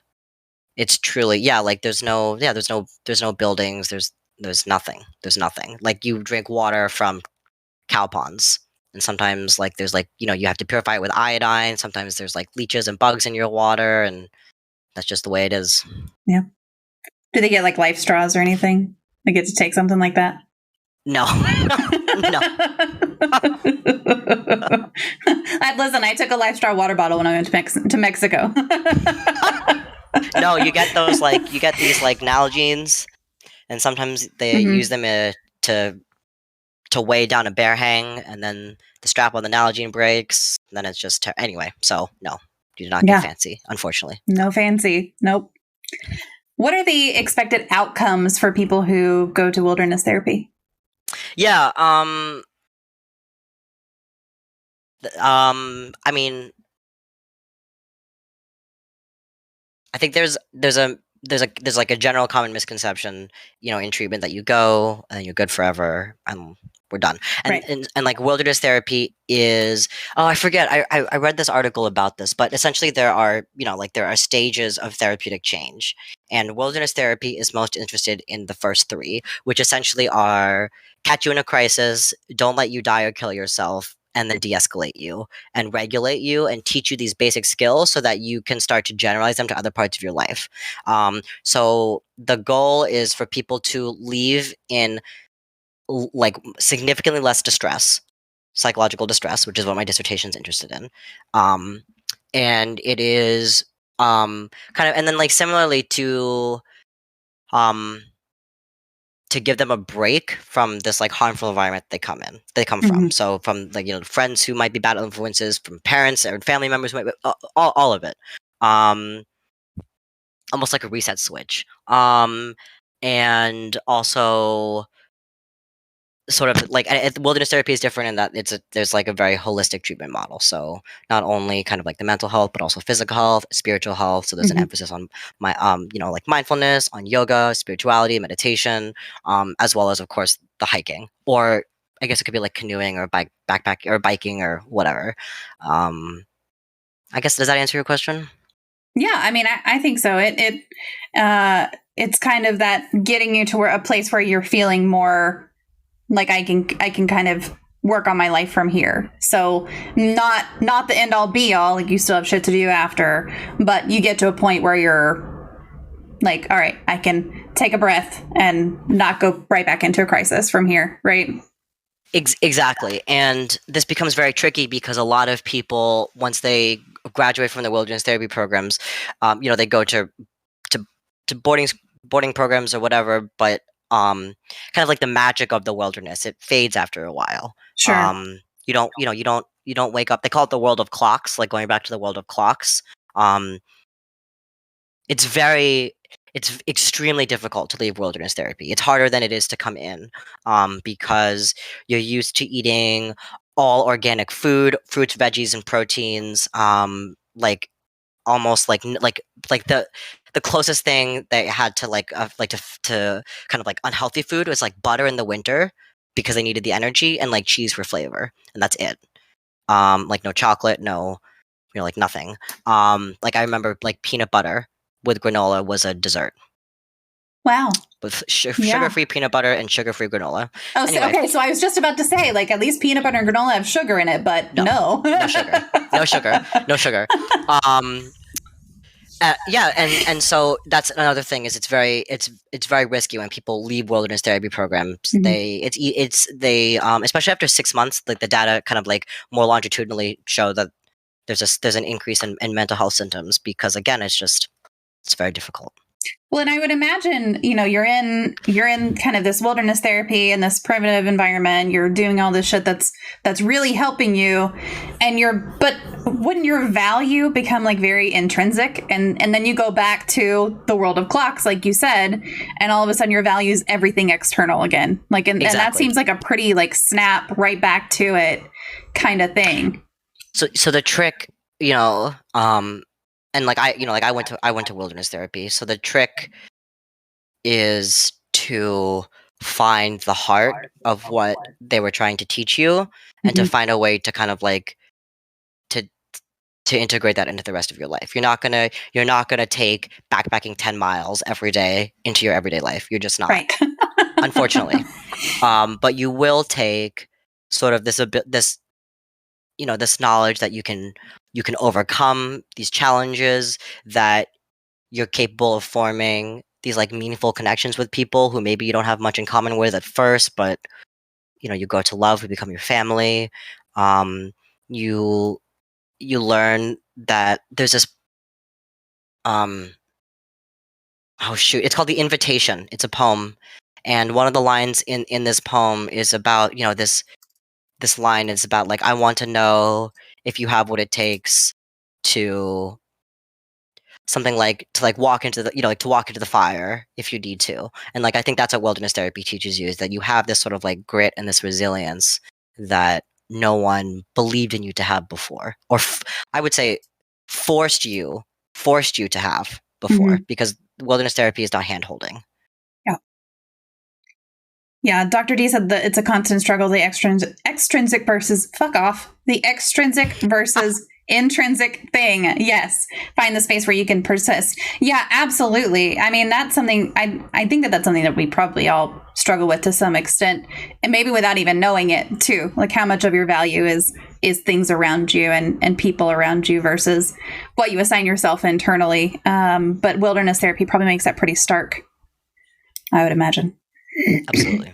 Speaker 2: it's truly, like there's no buildings, there's nothing. Like you drink water from cow ponds, and sometimes like there's like, you have to purify it with iodine. Sometimes there's like leeches and bugs in your water, and that's just the way it is.
Speaker 3: Yeah. Do they get like life straws or anything? They get to take something like that?
Speaker 2: No. No.
Speaker 3: Listen, I took a life straw water bottle when I went to Mexico.
Speaker 2: No, you get these like Nalgene's, and sometimes they use them to weigh down a bear hang, and then the strap on the Nalgene breaks, and then it's just anyway. So no, you do not get fancy, unfortunately.
Speaker 3: No fancy. Nope. What are the expected outcomes for people who go to wilderness therapy?
Speaker 2: Yeah. I mean, I think there's like a general common misconception, in treatment, that you go and you're good forever and we're done. And,
Speaker 3: Right.
Speaker 2: and like wilderness therapy is, I forget, I read this article about this, but essentially there are stages of therapeutic change, and wilderness therapy is most interested in the first three, which essentially are catch you in a crisis, don't let you die or kill yourself, and then de-escalate you and regulate you and teach you these basic skills so that you can start to generalize them to other parts of your life. So the goal is for people to leave in like significantly less distress, psychological distress, which is what my dissertation is interested in. And it is kind of, and then like similarly to give them a break from this like harmful environment they come from. So from like, friends who might be bad influences, from parents or family members who might be, all of it. Almost like a reset switch. And also sort of like wilderness therapy is different in that there's like a very holistic treatment model. So not only kind of like the mental health, but also physical health, spiritual health. So there's an emphasis on my like mindfulness, on yoga, spirituality, meditation, as well as of course the hiking, or I guess it could be like canoeing or backpack or biking or whatever. I guess, does that answer your question?
Speaker 3: Yeah, I mean, I think so. It's kind of that getting you to a place where you're feeling more like I can kind of work on my life from here. So not the end all be all, like you still have shit to do after, but you get to a point where you're like, all right, I can take a breath and not go right back into a crisis from here, right?
Speaker 2: Exactly. And this becomes very tricky because a lot of people, once they graduate from the wilderness therapy programs, they go to boarding programs or whatever, but kind of like the magic of the wilderness, it fades after a while.
Speaker 3: Sure.
Speaker 2: You don't wake up. They call it the world of clocks, like going back to the world of clocks. It's extremely difficult to leave wilderness therapy. It's harder than it is to come in, because you're used to eating all organic food, fruits, veggies, and proteins. Like almost like the closest thing they had to to kind of like unhealthy food was like butter in the winter because they needed the energy, and like cheese for flavor, and that's it. Like no chocolate, no, like nothing. Like I remember like peanut butter with granola was a dessert.
Speaker 3: Wow.
Speaker 2: With sugar-free peanut butter and sugar-free granola.
Speaker 3: Oh,
Speaker 2: Anyway.
Speaker 3: so, okay. So I was just about to say, like, at least peanut butter and granola have sugar in it, but no.
Speaker 2: No sugar. No sugar. Yeah, and so that's another thing, is it's very risky when people leave wilderness therapy programs. They especially after 6 months, like the data kind of like more longitudinally show that there's an increase in mental health symptoms, because again, it's very difficult.
Speaker 3: Well, and I would imagine, you're in kind of this wilderness therapy and this primitive environment. You're doing all this shit that's really helping you, but wouldn't your value become like very intrinsic, and then you go back to the world of clocks, like you said, and all of a sudden your value is everything external again, like, and that seems like a pretty like snap right back to it kind of thing.
Speaker 2: So the trick, and like I went to wilderness therapy. So the trick is to find the heart of what they were trying to teach you, and to find a way to kind of like to integrate that into the rest of your life. You're not gonna take backpacking 10 miles every day into your everyday life. You're just not,
Speaker 3: Right.
Speaker 2: unfortunately. But you will take sort of this knowledge that you can overcome these challenges, that you're capable of forming these like meaningful connections with people who maybe you don't have much in common with at first, but you grow to love, who become your family. You learn that there's this oh shoot, it's called The Invitation. It's a poem, and one of the lines in this poem is about this line is about like, I want to know if you have what it takes to something like to like walk into the like to walk into the fire if you need to. And like I think that's what wilderness therapy teaches you, is that you have this sort of like grit and this resilience that no one believed in you to have before, or I would say forced you to have before, because wilderness therapy is not hand holding.
Speaker 3: Yeah, Dr. D said that it's a constant struggle, the extrinsic versus the extrinsic versus intrinsic thing. Yes. Find the space where you can persist. Yeah, absolutely. I mean, that's something I think that's something that we probably all struggle with to some extent, and maybe without even knowing it too. Like how much of your value is things around you and people around you versus what you assign yourself internally. But wilderness therapy probably makes that pretty stark, I would imagine.
Speaker 2: Absolutely.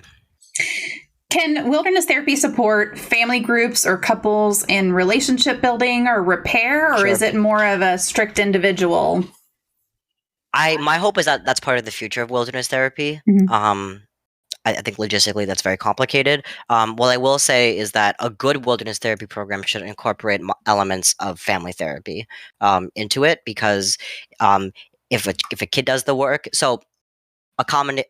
Speaker 3: Can wilderness therapy support family groups or couples in relationship building or repair, or
Speaker 2: Sure.
Speaker 3: is it more of a strict individual?
Speaker 2: My hope is that that's part of the future of wilderness therapy. I think logistically that's very complicated. What I will say is that a good wilderness therapy program should incorporate elements of family therapy into it, because if a kid does the work, so a common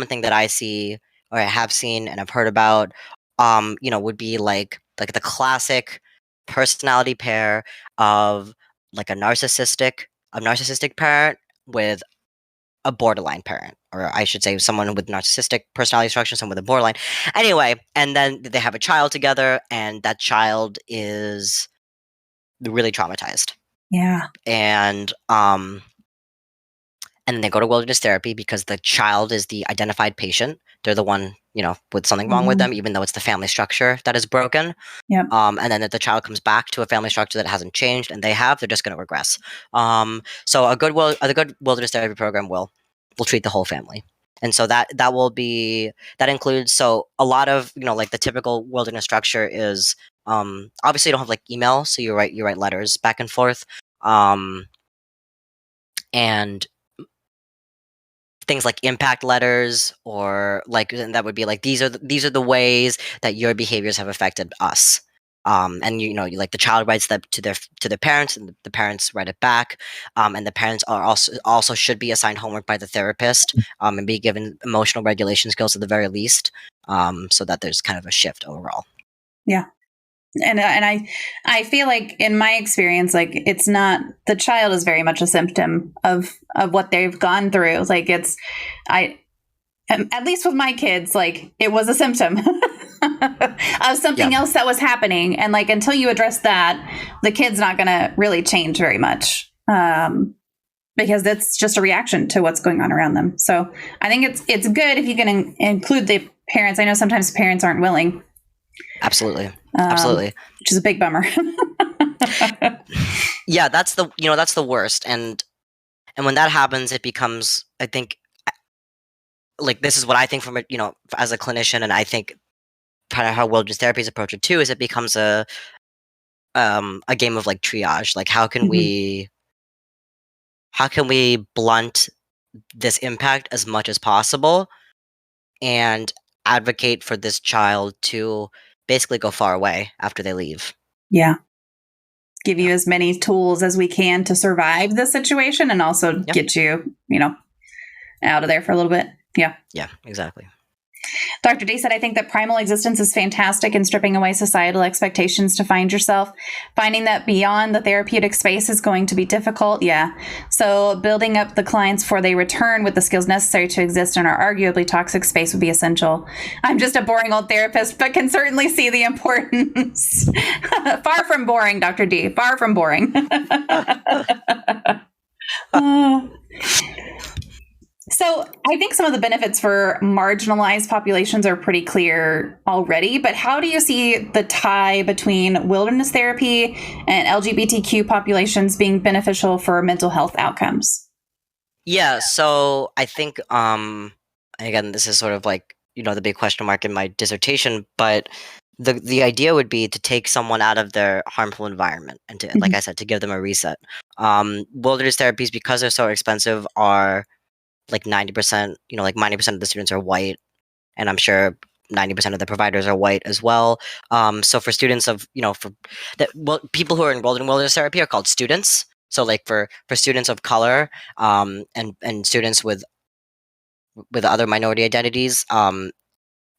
Speaker 2: thing that I see, or I have seen and I've heard about, would be like the classic personality pair of like a narcissistic parent with a borderline parent, or I should say someone with narcissistic personality structure, someone with a borderline. Anyway, and then they have a child together, and that child is really traumatized.
Speaker 3: Yeah.
Speaker 2: And then they go to wilderness therapy because the child is the identified patient. They're the one, with something wrong with them, even though it's the family structure that is broken.
Speaker 3: Yep.
Speaker 2: And then if the child comes back to a family structure that hasn't changed, and they're just going to regress. So a good wilderness therapy program will treat the whole family. And so that includes, so a lot of, like the typical wilderness structure is, obviously you don't have like email, so you write letters back and forth. And things like impact letters, or like, and that would be like, these are the ways that your behaviors have affected us. And like the child writes that to their parents, and the parents write it back. And the parents are also should be assigned homework by the therapist, and be given emotional regulation skills at the very least, so that there's kind of a shift overall.
Speaker 3: Yeah. And I feel like in my experience, like it's not, the child is very much a symptom of what they've gone through. Like at least with my kids, like it was a symptom of something else that was happening. And like, until you address that, the kid's not going to really change very much. Because it's just a reaction to what's going on around them. So I think it's good if you can include the parents. I know sometimes parents aren't willing.
Speaker 2: Absolutely.
Speaker 3: Which is a big bummer.
Speaker 2: Yeah, that's the worst. And when that happens, it becomes, I think, like, this is what I think from as a clinician, and I think kind of how wilderness therapy is approached too, is it becomes a game of like triage. Like, how can we blunt this impact as much as possible, and advocate for this child to basically go far away after they leave.
Speaker 3: Yeah. Give you as many tools as we can to survive the situation, and also get you, out of there for a little bit. Yeah.
Speaker 2: Yeah, exactly.
Speaker 3: Dr. D said, I think that primal existence is fantastic in stripping away societal expectations to find yourself. Finding that beyond the therapeutic space is going to be difficult. Yeah. So building up the clients before they return with the skills necessary to exist in our arguably toxic space would be essential. I'm just a boring old therapist, but can certainly see the importance. Far from boring, Dr. D. Far from boring. So I think some of the benefits for marginalized populations are pretty clear already, but how do you see the tie between wilderness therapy and LGBTQ populations being beneficial for mental health outcomes?
Speaker 2: Yeah, so I think again, this is sort of like, the big question mark in my dissertation, but the idea would be to take someone out of their harmful environment and to, like I said, to give them a reset. Wilderness therapies, because they're so expensive, are like 90%, like 90% of the students are white, and I'm sure 90% of the providers are white as well. So for students of, people who are enrolled in wilderness therapy are called students. So like for students of color, and students with other minority identities,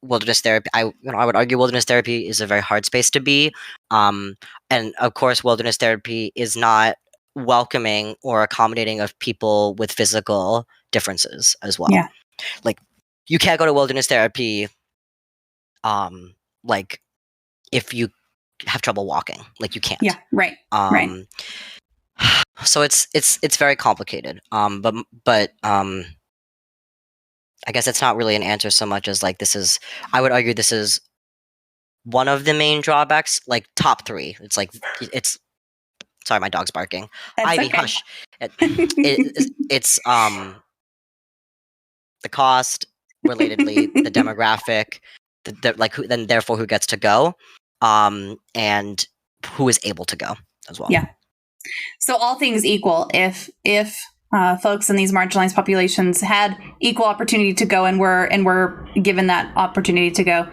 Speaker 2: wilderness therapy, I would argue wilderness therapy is a very hard space to be. And of course, wilderness therapy is not welcoming or accommodating of people with physical differences as well.
Speaker 3: Yeah.
Speaker 2: Like, you can't go to wilderness therapy, like if you have trouble walking, like you can't.
Speaker 3: Yeah, right. Right.
Speaker 2: So it's very complicated. But I guess it's not really an answer so much as like I would argue this is one of the main drawbacks, like top 3. Sorry, my dog's barking.
Speaker 3: That's
Speaker 2: Ivy,
Speaker 3: okay.
Speaker 2: hush. It's the cost, relatedly, the demographic, therefore who gets to go, and who is able to go as well.
Speaker 3: Yeah. So all things equal, if folks in these marginalized populations had equal opportunity to go and were given that opportunity to go,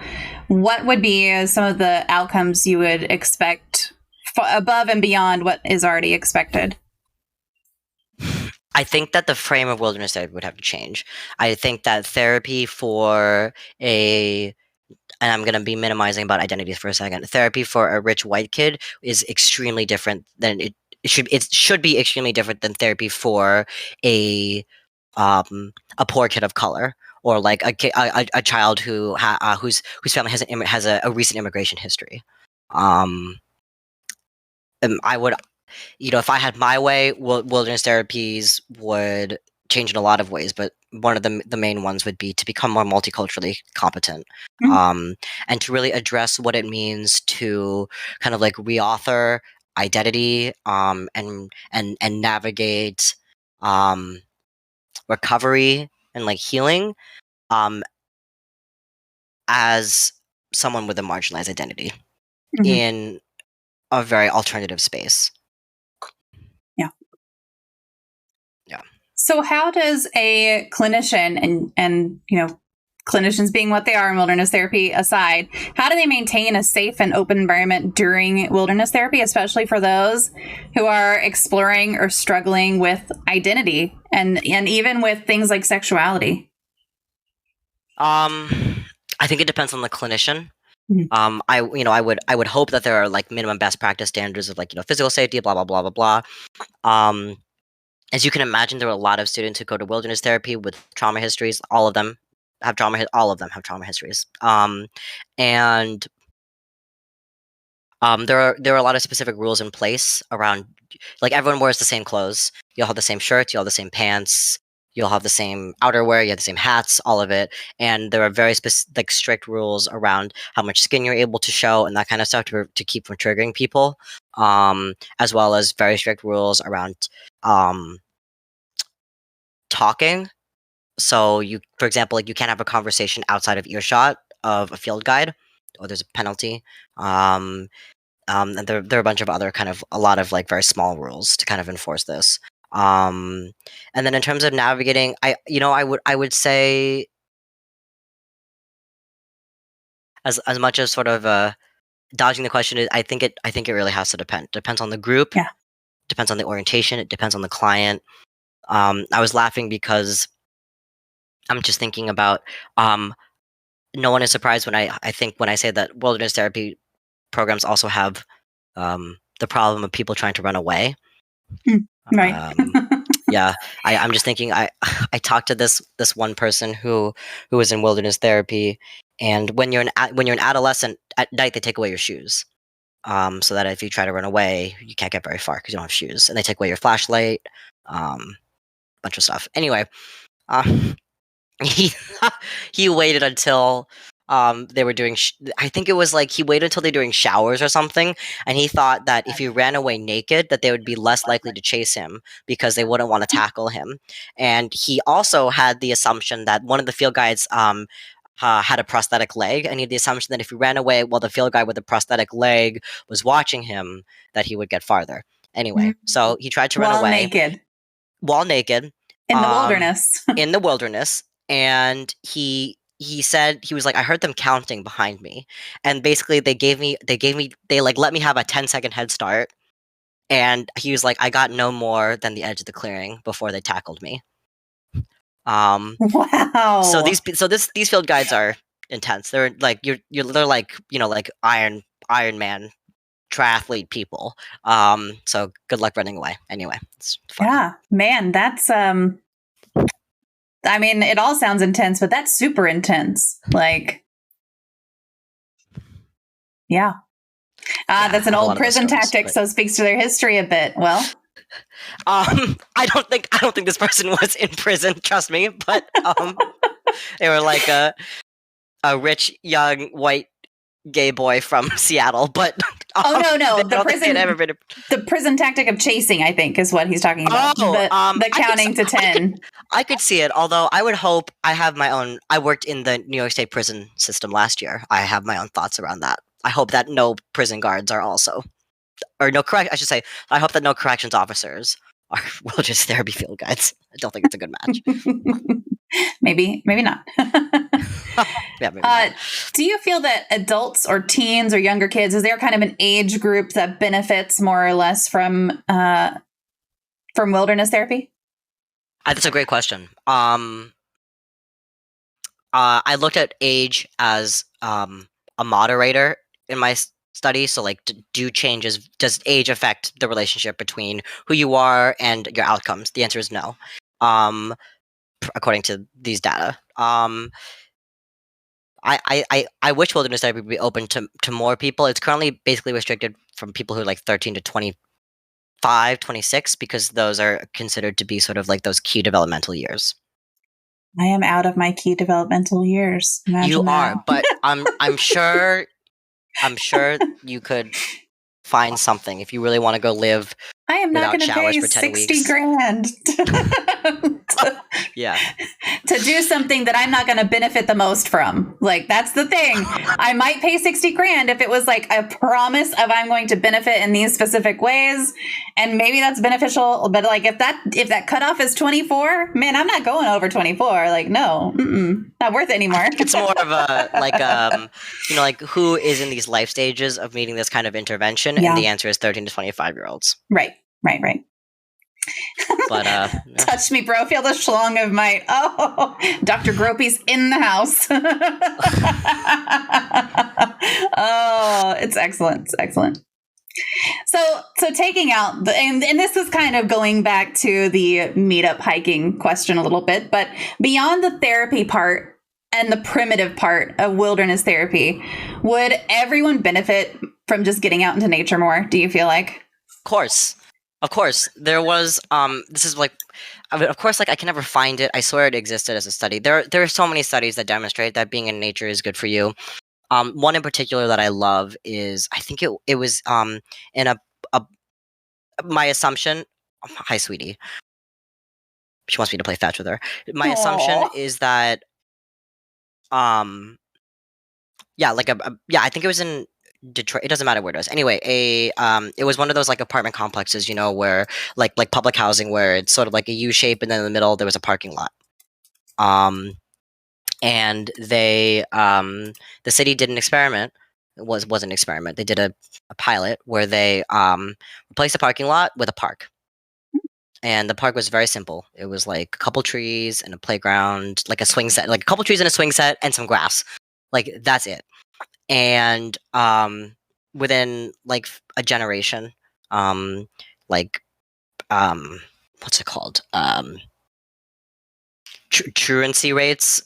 Speaker 3: what would be some of the outcomes you would expect above and beyond what is already expected?
Speaker 2: I think that the frame of wilderness therapy would have to change. I think that therapy for and I'm going to be minimizing about identities for a second. Therapy for a rich white kid is extremely different than it should be extremely different than therapy for a poor kid of color, or like a child whose family has a recent immigration history. I would, if I had my way, wilderness therapies would change in a lot of ways, but one of the main ones would be to become more multiculturally competent, and to really address what it means to kind of like reauthor identity, and navigate recovery and like healing, as someone with a marginalized identity in a very alternative space. Yeah.
Speaker 3: So how does a clinician and clinicians being what they are in wilderness therapy aside, how do they maintain a safe and open environment during wilderness therapy, especially for those who are exploring or struggling with identity and even with things like sexuality?
Speaker 2: I think it depends on the clinician. I would hope that there are like minimum best practice standards of like, physical safety, blah, blah, blah, blah, blah. As you can imagine, there are a lot of students who go to wilderness therapy with trauma histories. All of them have trauma histories. And there are a lot of specific rules in place around, like, everyone wears the same clothes. You'll have the same shirts, you'll have the same pants, you'll have the same outerwear, you have the same hats, all of it. And there are very strict rules around how much skin you're able to show and that kind of stuff to keep from triggering people, as well as very strict rules around talking. So for example, like, you can't have a conversation outside of earshot of a field guide, or there's a penalty. And there are a bunch of other a lot of like very small rules to kind of enforce this. And then in terms of navigating, I would say, as much as sort of dodging the question is, I think it really has to depend. Depends on the group.
Speaker 3: Yeah.
Speaker 2: Depends on the orientation. It depends on the client. I was laughing because I'm just thinking about no one is surprised when I think when I say that wilderness therapy programs also have the problem of people trying to run away.
Speaker 3: Right.
Speaker 2: Yeah, I'm just thinking. I talked to this one person who was in wilderness therapy, and when you're an adolescent, at night they take away your shoes, so that if you try to run away, you can't get very far because you don't have shoes, and they take away your flashlight, bunch of stuff. Anyway, um, he he waited until they were doing I think it was like he waited until they were doing showers or something, and he thought that if he ran away naked that they would be less likely to chase him because they wouldn't want to tackle him. And he also had the assumption that one of the field guides had a prosthetic leg, and he had the assumption that if he ran away while the field guide with the prosthetic leg was watching him, that he would get farther. Anyway, so he tried to run away while naked
Speaker 3: in the wilderness.
Speaker 2: In the wilderness. And he said, he was like, I heard them counting behind me, and basically they like let me have a 10-second head start, and he was like, I got no more than the edge of the clearing before they tackled me.
Speaker 3: Wow.
Speaker 2: So these field guides are intense. They're like they're like, like Iron Man triathlete people. So good luck running away. Anyway, it's fun.
Speaker 3: Yeah, man, that's I mean, it all sounds intense, but that's super intense. Like, yeah. That's an old prison tactic, so it speaks to their history a bit. Well,
Speaker 2: I don't think this person was in prison, trust me, but they were like a rich young white gay boy from Seattle, but
Speaker 3: no, the prison tactic of chasing, I think, is what he's talking about. The counting to 10.
Speaker 2: I could see it, although I would hope I have my own. I worked in the New York State prison system last year. I have my own thoughts around that. I hope that no prison guards are also, or no correct. I should say, I hope that no corrections officers are wilderness therapy field guides. I don't think it's a good match.
Speaker 3: Maybe not.
Speaker 2: Yeah, maybe not.
Speaker 3: Do you feel that adults or teens or younger kids, is there kind of an age group that benefits more or less from wilderness therapy?
Speaker 2: That's a great question. I looked at age as a moderator in my study. So, like, does age affect the relationship between who you are and your outcomes? The answer is no. According to these data. I wish wilderness therapy would be open to more people. It's currently basically restricted from people who are like 13 to 25, 26, because those are considered to be sort of like those key developmental years.
Speaker 3: I am out of my key developmental years. Imagine
Speaker 2: you
Speaker 3: that.
Speaker 2: are, but I'm sure you could find something if you really want to go live.
Speaker 3: I am not going to pay
Speaker 2: for 10
Speaker 3: $60
Speaker 2: weeks.
Speaker 3: grand to do something that I'm not going to benefit the most from. Like, that's the thing. I might pay $60 grand if it was like a promise of I'm going to benefit in these specific ways, and maybe that's beneficial. But like, if that cutoff is 24, man, I'm not going over 24. Like, no, not worth it anymore.
Speaker 2: It's more of a like like who is in these life stages of needing this kind of intervention, and the answer is 13 to 25-year-olds.
Speaker 3: Right.
Speaker 2: But
Speaker 3: touch me, bro. Feel the schlong of might. Oh, Dr. Gropey's in the house. Oh, it's excellent. It's excellent. So taking out and this is kind of going back to the meetup hiking question a little bit, but beyond the therapy part and the primitive part of wilderness therapy, would everyone benefit from just getting out into nature more? Do you feel like?
Speaker 2: Of course, there was. This is like, of course, like I can never find it. I swear it existed as a study. There are so many studies that demonstrate that being in nature is good for you. One in particular that I love is, I think it was in my assumption. Hi, sweetie. She wants me to play fetch with her. My assumption is that, I think it was in Detroit. It doesn't matter where it was. Anyway, it was one of those like apartment complexes, where like public housing, where it's sort of like a U shape, and then in the middle there was a parking lot. And they, the city did an experiment. It was an experiment. They did a pilot where they replaced the parking lot with a park. And the park was very simple. It was like a couple trees and a playground, like a swing set, like a couple trees and a swing set and some grass. Like that's it. And within like a generation, like what's it called? Truancy rates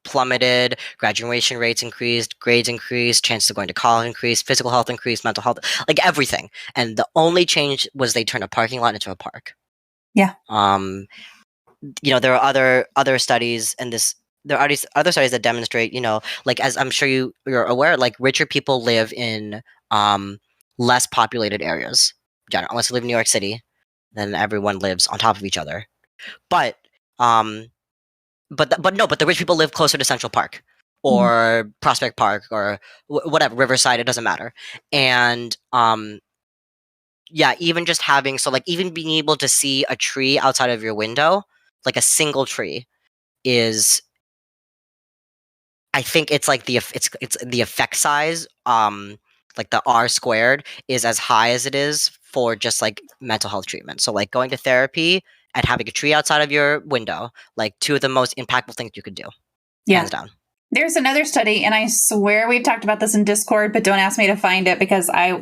Speaker 2: plummeted, graduation rates increased, grades increased, chances of going to college increased, physical health increased, mental health, like everything. And the only change was they turned a parking lot into a park.
Speaker 3: Yeah.
Speaker 2: There are other studies, and there are these other studies that demonstrate, like, as I'm sure you're aware, like richer people live in less populated areas. Unless you live in New York City, then everyone lives on top of each other. But but the rich people live closer to Central Park or Prospect Park or whatever, Riverside. It doesn't matter. And even just having even being able to see a tree outside of your window, like a single tree, is, I think it's like it's the effect size, like the R squared is as high as it is for just like mental health treatment. So like going to therapy and having a tree outside of your window, like two of the most impactful things you could do.
Speaker 3: Yeah.
Speaker 2: Hands down.
Speaker 3: There's another study, and I swear we've talked about this in Discord, but don't ask me to find it because I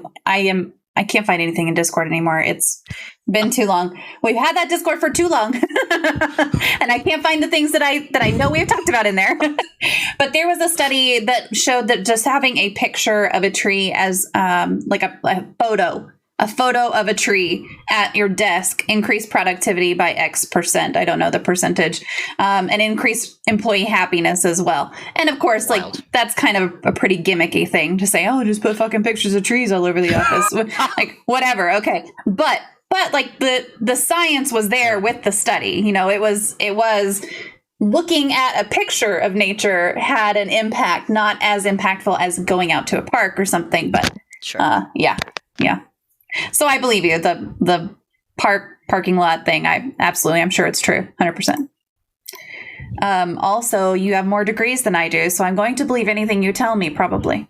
Speaker 3: can't find anything in Discord anymore. It's been too long. We've had that Discord for too long. And I can't find the things that I know we've talked about in there. But there was a study that showed that just having a picture of a tree as like a photo of a tree at your desk increased productivity by X%. I don't know the percentage. And increased employee happiness as well. And of course, like that's kind of a pretty gimmicky thing to say, oh, just put fucking pictures of trees all over the office. Like whatever. Okay. But like the science was there with the study. It was looking at a picture of nature had an impact, not as impactful as going out to a park or something. But
Speaker 2: sure.
Speaker 3: Yeah. So I believe you. The parking lot thing, I'm sure it's true. 100%. Also, you have more degrees than I do, so I'm going to believe anything you tell me, probably.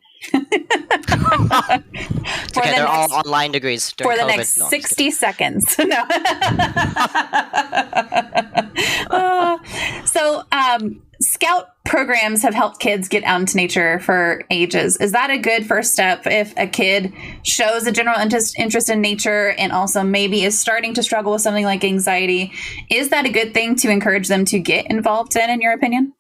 Speaker 2: They're all online degrees
Speaker 3: for the
Speaker 2: COVID.
Speaker 3: next 60 seconds. No. So, Scout programs have helped kids get out into nature for ages. Is that a good first step if a kid shows a general interest in nature and also maybe is starting to struggle with something like anxiety? Is that a good thing to encourage them to get involved in your opinion?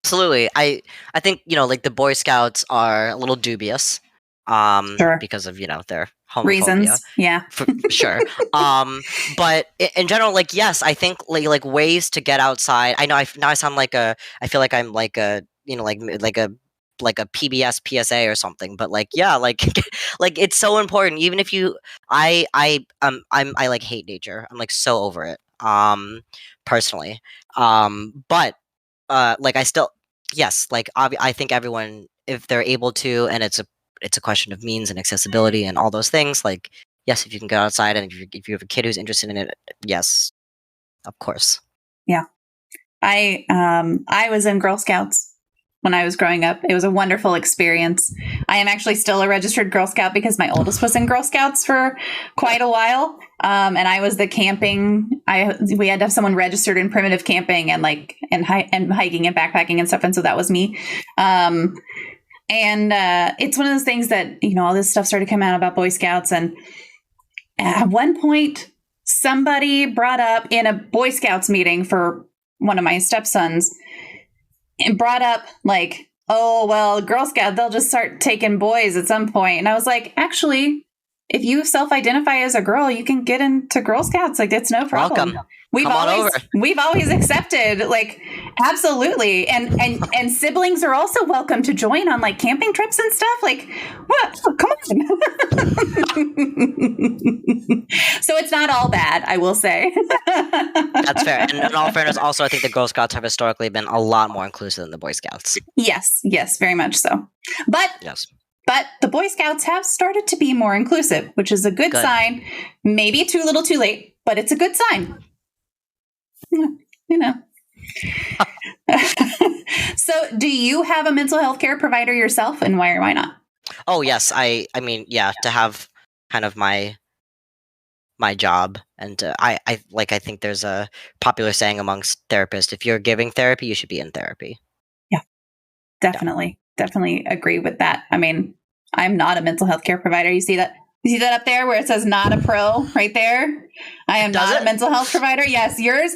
Speaker 2: Absolutely. I think, like the Boy Scouts are a little dubious
Speaker 3: Sure.
Speaker 2: because of, their homophobia.
Speaker 3: Reasons. Yeah.
Speaker 2: For sure. But in general, like, yes, I think like ways to get outside. I know now I sound like I feel like I'm like a, like a PBS PSA or something, but like, yeah, like, like it's so important. Even if I like hate nature. I'm like so over it. Personally. But like I still, yes, like I think everyone, if they're able to, and it's a question of means and accessibility and all those things, like, yes, if you can go outside and if you have a kid who's interested in it, yes, of course.
Speaker 3: Yeah. I was in Girl Scouts when I was growing up. It was a wonderful experience. I am actually still a registered Girl Scout because my oldest was in Girl Scouts for quite a while. And I was the camping. We had to have someone registered in primitive camping and hiking and backpacking and stuff. And so that was me. And it's one of those things that, all this stuff started coming out about Boy Scouts. And at one point, somebody brought up in a Boy Scouts meeting for one of my stepsons and brought up like, oh, well, Girl Scout, they'll just start taking boys at some point. And I was like, actually, if you self-identify as a girl, you can get into Girl Scouts. Like, that's no problem.
Speaker 2: Welcome.
Speaker 3: We've always accepted, like, absolutely. And siblings are also welcome to join on like camping trips and stuff. Like, what? Oh, come on. So it's not all bad, I will say.
Speaker 2: That's fair. And in all fairness, also, I think the Girl Scouts have historically been a lot more inclusive than the Boy Scouts.
Speaker 3: Yes, very much so. But the Boy Scouts have started to be more inclusive, which is a good sign. Maybe too little too late, but it's a good sign. So do you have a mental health care provider yourself, and why or why not?
Speaker 2: Oh, yes. I mean, yeah, to have kind of my job. And I think there's a popular saying amongst therapists, if you're giving therapy, you should be in therapy.
Speaker 3: Yeah. Definitely agree with that. I mean, I'm not a mental health care provider. You see that? You see that up there where it says not a pro right there? I am not a mental health provider. Yes, yours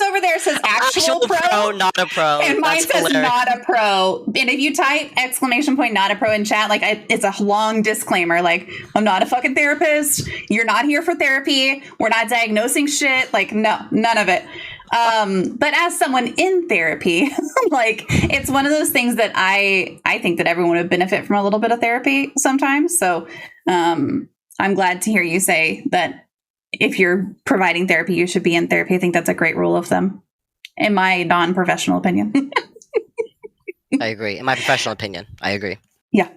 Speaker 3: over there says actual pro,
Speaker 2: not a pro.
Speaker 3: And mine says not a pro. And if you type ! not a pro in chat, like it's a long disclaimer. Like, I'm not a fucking therapist. You're not here for therapy. We're not diagnosing shit. Like, no, none of it. But as someone in therapy, like, it's one of those things that I think that everyone would benefit from a little bit of therapy sometimes. So, I'm glad to hear you say that if you're providing therapy, you should be in therapy. I think that's a great rule of thumb, in my non-professional opinion.
Speaker 2: I agree. In my professional opinion, I agree.
Speaker 3: Yeah.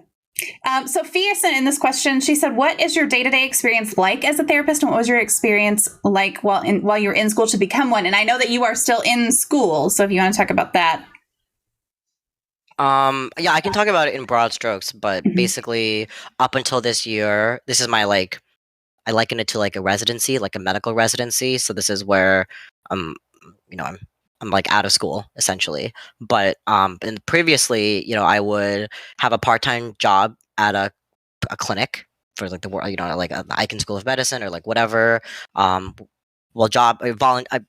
Speaker 3: Sophia sent in this question. She said, what is your day-to-day experience like as a therapist? And what was your experience like while you were in school to become one? And I know that you are still in school. So if you want to talk about that.
Speaker 2: Yeah, I can talk about it in broad strokes, but basically up until this year, this is my I liken it to like a residency, like a medical residency. So this is where I'm like out of school essentially. But and previously, I would have a part-time job at a clinic for like like the Icahn School of Medicine or like whatever. I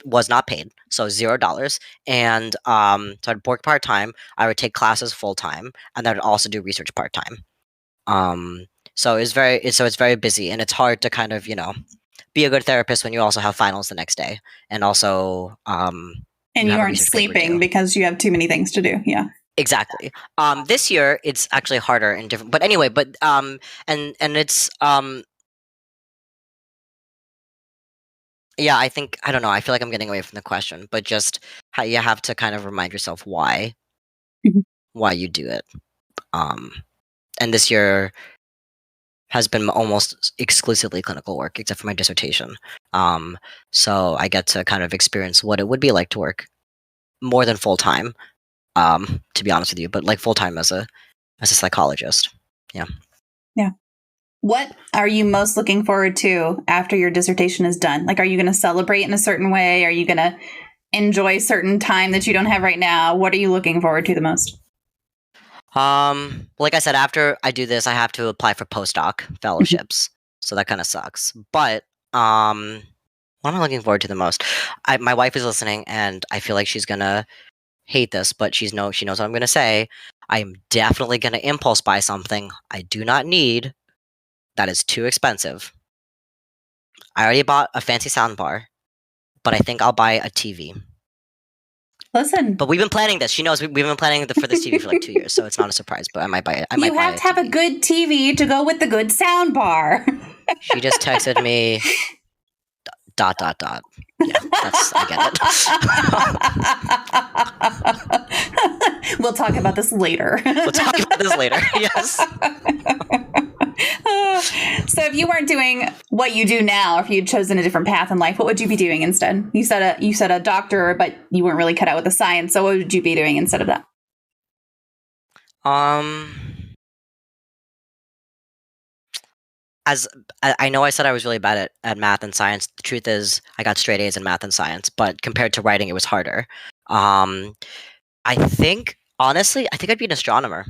Speaker 2: was not paid, so $0. And so I'd work part time. I would take classes full time, and then I'd also do research part time. So it's very busy, and it's hard to kind of be a good therapist when you also have finals the next day, and also
Speaker 3: and you aren't sleeping because you have too many things to do. Yeah.
Speaker 2: Exactly. This year it's actually harder and different. But anyway, and it's yeah, I don't know. I feel like I'm getting away from the question, but just how you have to kind of remind yourself why you do it. And this year has been almost exclusively clinical work, except for my dissertation. So I get to kind of experience what it would be like to work more than full time. To be honest with you, but like full time as a psychologist. Yeah.
Speaker 3: Yeah. What are you most looking forward to after your dissertation is done? Like, are you going to celebrate in a certain way? Are you going to enjoy certain time that you don't have right now? What are you looking forward to the most?
Speaker 2: Like I said, after I do this, I have to apply for postdoc fellowships. So that kind of sucks. But what am I looking forward to the most? My wife is listening, and I feel like she's gonna hate this, but she knows what I'm gonna say. I am definitely gonna impulse buy something I do not need that is too expensive. I already bought a fancy soundbar, but I think I'll buy a TV.
Speaker 3: Listen,
Speaker 2: but we've been planning this. She knows we've been planning for this TV for like 2 years, so it's not a surprise. But I might buy it.
Speaker 3: You have to have a good TV to go with the good soundbar.
Speaker 2: She just texted me. ... Yeah, I
Speaker 3: get it. We'll talk about this later.
Speaker 2: Yes.
Speaker 3: So if you weren't doing what you do now, if you'd chosen a different path in life, what would you be doing instead? You said a doctor, but you weren't really cut out with the science. So what would you be doing instead of that?
Speaker 2: As I know I said I was really bad at math and science. The truth is I got straight A's in math and science, but compared to writing, it was harder. I think, honestly, I'd be an astronomer.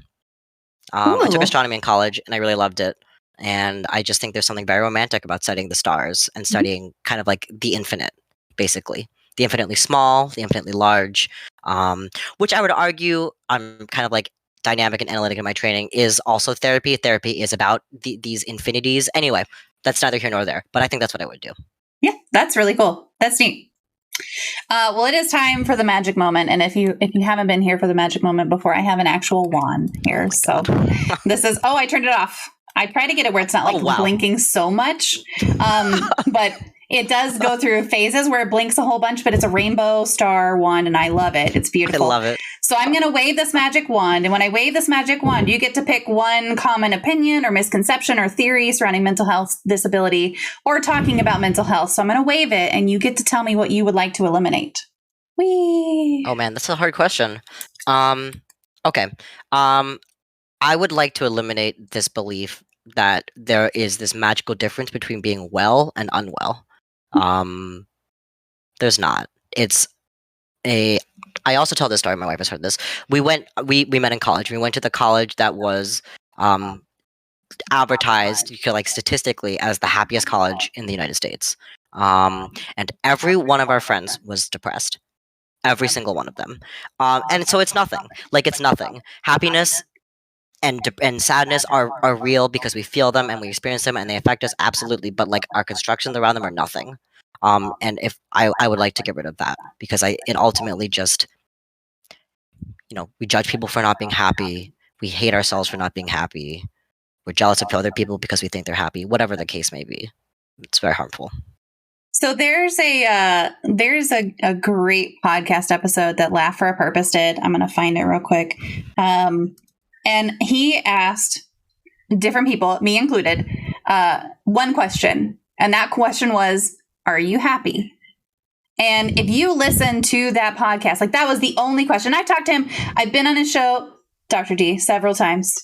Speaker 2: I took astronomy in college, and I really loved it. And I just think there's something very romantic about studying the stars and studying kind of like the infinite, basically. The infinitely small, the infinitely large, which I would argue I'm kind of like dynamic and analytic in my training is also therapy. Therapy is about these infinities. Anyway, that's neither here nor there, but I think that's what I would do.
Speaker 3: Yeah, that's really cool. That's neat. Well, it is time for the magic moment. And if you haven't been here for the magic moment before, I have an actual wand here. So this is, I turned it off. I try to get it where it's not blinking so much. But it does go through phases where it blinks a whole bunch, but it's a rainbow star wand and I love it. It's beautiful.
Speaker 2: I love it.
Speaker 3: So I'm going to wave this magic wand. And when I wave this magic wand, you get to pick one common opinion or misconception or theory surrounding mental health, disability, or talking about mental health. So I'm going to wave it and you get to tell me what you would like to eliminate. Whee!
Speaker 2: Oh man, that's a hard question. Okay. I would like to eliminate this belief that there is this magical difference between being well and unwell. There's not. I I also tell this story. My wife has heard this. We met in college. We went to the college that was advertised, like statistically, as the happiest college in the United States. And every one of our friends was depressed. Every single one of them. And so it's nothing. Like, it's nothing. Happiness and sadness are real because we feel them and we experience them and they affect us, absolutely. But like, our constructions around them are nothing. And if I would like to get rid of that, because it ultimately just, we judge people for not being happy. We hate ourselves for not being happy. We're jealous of other people because we think they're happy. Whatever the case may be, it's very harmful.
Speaker 3: So there's a great podcast episode that Laugh for a Purpose did. I'm going to find it real quick. And he asked different people, me included, one question. And that question was, are you happy? And if you listen to that podcast, like, that was the only question. I've talked to him. I've been on his show, Dr. D, several times.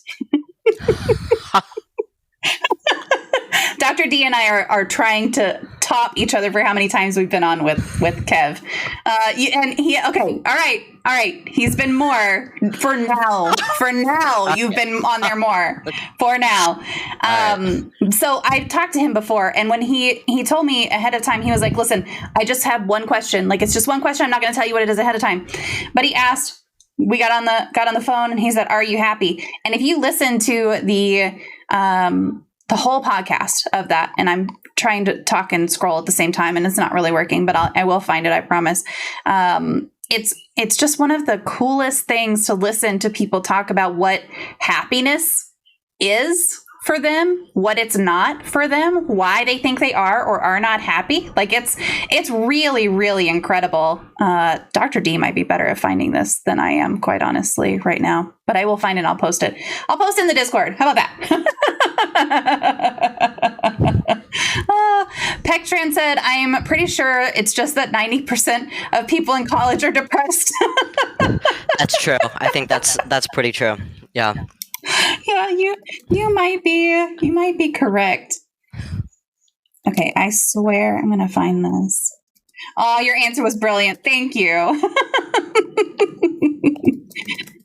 Speaker 3: Dr. D and I are trying to top each other for how many times we've been on with Kev. All right. He's been more for now. For now, you've been on there more. For now. So I've talked to him before, and when he told me ahead of time, he was like, "Listen, I just have one question. Like, it's just one question. I'm not going to tell you what it is ahead of time." But he asked. We got on the phone, and he said, "Are you happy?" And if you listen to the whole podcast of that, and I'm trying to talk and scroll at the same time, and it's not really working, but I will find it, I promise. It's just one of the coolest things to listen to people talk about what happiness is for them, what it's not for them, why they think they are or are not happy. Like, it's really, really incredible. Dr. D might be better at finding this than I am, quite honestly, right now. But I will find it. I'll post it. I'll post it in the Discord. How about that? Pectran said, "I'm pretty sure it's just that 90% of people in college are depressed."
Speaker 2: That's true. I think that's pretty true. Yeah.
Speaker 3: Yeah, you might be correct. Okay, I swear I'm gonna find this. Oh, your answer was brilliant. Thank you.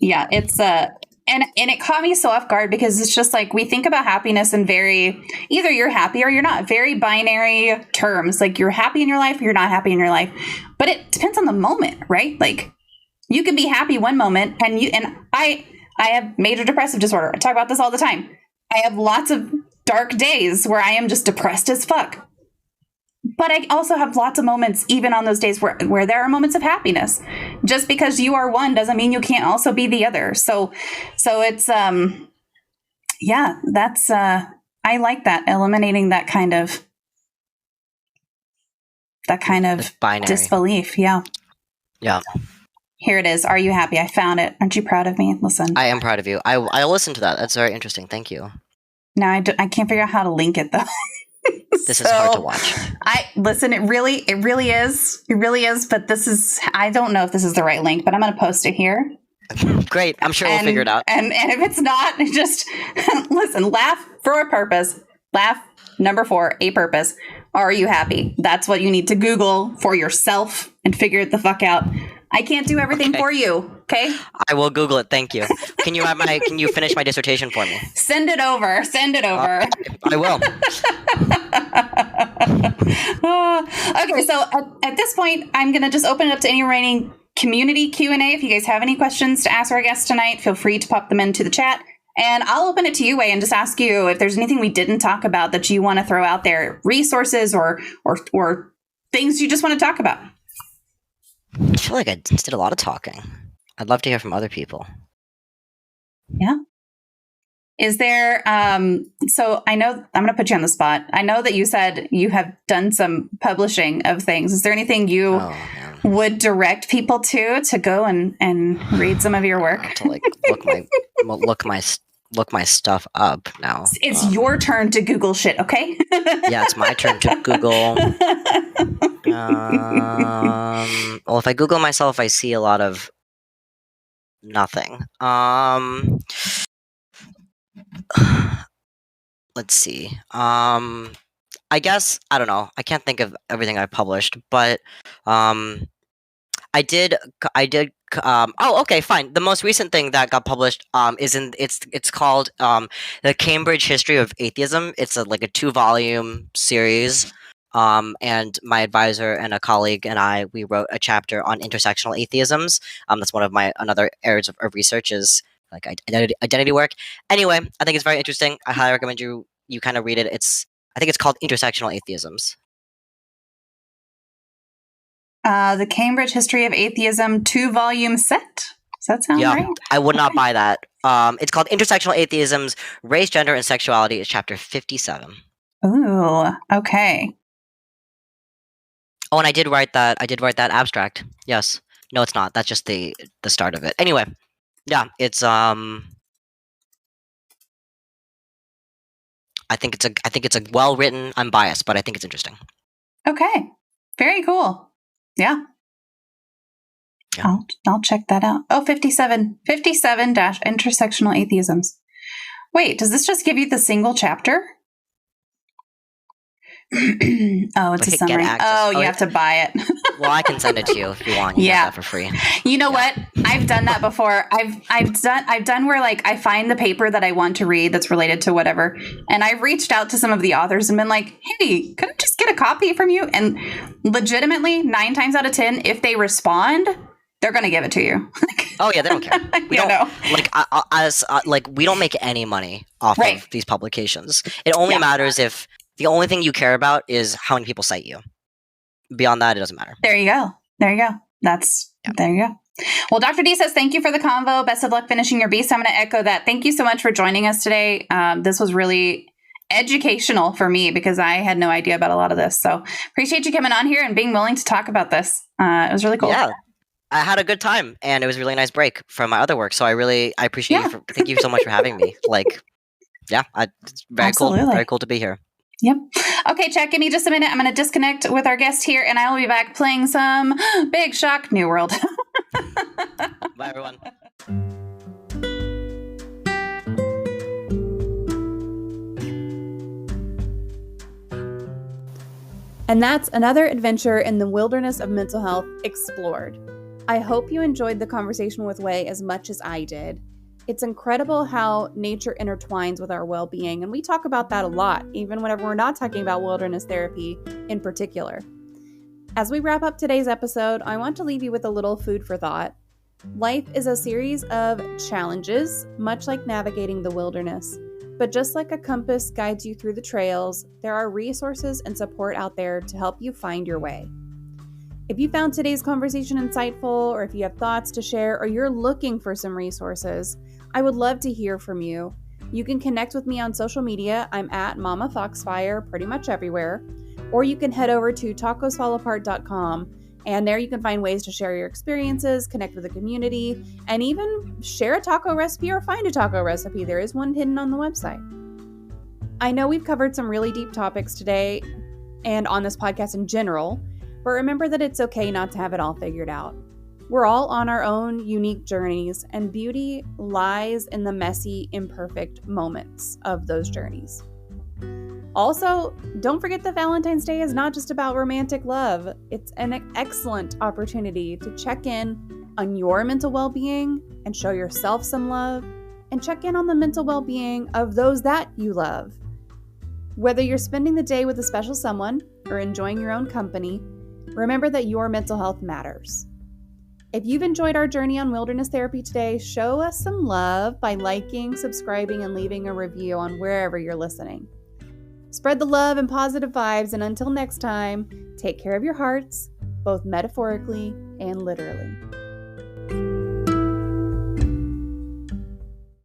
Speaker 3: Yeah, it's and it caught me so off guard, because it's just like, we think about happiness in very, either you're happy or you're not, very binary terms. Like, you're happy in your life, or you're not happy in your life. But it depends on the moment, right? Like, you can be happy one moment, and I have major depressive disorder. I talk about this all the time. I have lots of dark days where I am just depressed as fuck. But I also have lots of moments, even on those days, where there are moments of happiness. Just because you are one doesn't mean you can't also be the other. So it's, yeah, that's, I like that, eliminating that kind of
Speaker 2: binary
Speaker 3: disbelief. Yeah.
Speaker 2: Yeah.
Speaker 3: Here it is. Are you happy? I found it. Aren't you proud of me? Listen.
Speaker 2: I am proud of you. I'll listen to that. That's very interesting. Thank you.
Speaker 3: Now I can't figure out how to link it, though.
Speaker 2: This is hard to watch.
Speaker 3: Listen, it really is. It really is. But I don't know if this is the right link, but I'm going to post it here.
Speaker 2: Great. I'm sure we'll figure it out.
Speaker 3: And if it's not, just listen, laugh for a purpose. Laugh, number 4, a purpose. Are you happy? That's what you need to Google for yourself and figure it the fuck out. I can't do everything for you. Okay.
Speaker 2: I will Google it. Thank you. Can you finish my dissertation for me?
Speaker 3: Send it over.
Speaker 2: I will.
Speaker 3: Okay. So at this point, I'm going to just open it up to any remaining community Q&A. If you guys have any questions to ask our guests tonight, feel free to pop them into the chat. And I'll open it to you, Wei, and just ask you if there's anything we didn't talk about that you want to throw out there, resources or things you just want to talk about.
Speaker 2: I feel like I just did a lot of talking. I'd love to hear from other people.
Speaker 3: Yeah. Is there, so I know, I'm going to put you on the spot. I know that you said you have done some publishing of things. Is there anything you would direct people to go and read some of your work?
Speaker 2: To like look my stuff up now.
Speaker 3: It's your turn to Google shit, okay?
Speaker 2: Yeah, it's my turn to Google. Well, if I Google myself, I see a lot of nothing. Let's see. I guess, I don't know. I can't think of everything I published, but I did Okay, fine. The most recent thing that got published it's called The Cambridge History of Atheism. It's like a 2-volume series. And my advisor and a colleague and we wrote a chapter on intersectional atheisms. That's one of my another areas of research is like identity work. Anyway, I think it's very interesting. I highly recommend you kind of read it. I think it's called Intersectional Atheisms.
Speaker 3: The Cambridge History of Atheism 2-volume set. Does that sound right?
Speaker 2: I would not buy that. It's called Intersectional Atheisms, Race, Gender, and Sexuality. It's chapter 57.
Speaker 3: Ooh, okay.
Speaker 2: Oh, and I did write that abstract. Yes. No, it's not. That's just the start of it. Anyway, yeah, it's I think it's a well written. I'm biased, but I think it's interesting.
Speaker 3: Okay. Very cool. Yeah. I'll check that out. Oh, 57 intersectional atheisms. Wait, does this just give you the single chapter? Oh, it's a summary. You have to buy it.
Speaker 2: Well, I can send it to you if you want. You have that for free.
Speaker 3: You know what? I've done that before. I've done where like I find the paper that I want to read that's related to whatever, and I've reached out to some of the authors and been like, "Hey, could I just get a copy from you?" And legitimately, 9 times out of 10, if they respond, they're going to give it to you.
Speaker 2: Oh yeah, they don't care. We don't we don't make any money off of these publications. It only matters if the only thing you care about is how many people cite you. Beyond that, it doesn't matter.
Speaker 3: There you go. There you go. There you go. Well, Dr. D says, thank you for the convo. Best of luck finishing your beast. I'm going to echo that. Thank you so much for joining us today. This was really educational for me because I had no idea about a lot of this. So appreciate you coming on here and being willing to talk about this. It was really cool.
Speaker 2: Yeah. I had a good time and it was a really nice break from my other work. So I appreciate you. Thank you so much for having me. It's very cool. Very cool to be here.
Speaker 3: Yep. Okay, chat, give me just a minute. I'm going to disconnect with our guest here, and I will be back playing some Big Shock New World.
Speaker 2: Bye, everyone.
Speaker 1: And that's another adventure in the wilderness of mental health explored. I hope you enjoyed the conversation with Wei as much as I did. It's incredible how nature intertwines with our well-being, and we talk about that a lot, even whenever we're not talking about wilderness therapy in particular. As we wrap up today's episode, I want to leave you with a little food for thought. Life is a series of challenges, much like navigating the wilderness. But just like a compass guides you through the trails, there are resources and support out there to help you find your way. If you found today's conversation insightful, or if you have thoughts to share, or you're looking for some resources, I would love to hear from you. You can connect with me on social media. I'm at MommaFoxFire pretty much everywhere. Or you can head over to tacosfallapart.com, and there you can find ways to share your experiences, connect with the community, and even share a taco recipe or find a taco recipe. There is one hidden on the website. I know we've covered some really deep topics today and on this podcast in general, but remember that it's okay not to have it all figured out. We're all on our own unique journeys, and beauty lies in the messy, imperfect moments of those journeys. Also, don't forget that Valentine's Day is not just about romantic love. It's an excellent opportunity to check in on your mental well-being and show yourself some love, and check in on the mental well-being of those that you love. Whether you're spending the day with a special someone or enjoying your own company, remember that your mental health matters. If you've enjoyed our journey on wilderness therapy today, show us some love by liking, subscribing, and leaving a review on wherever you're listening. Spread the love and positive vibes, and until next time, take care of your hearts, both metaphorically and literally.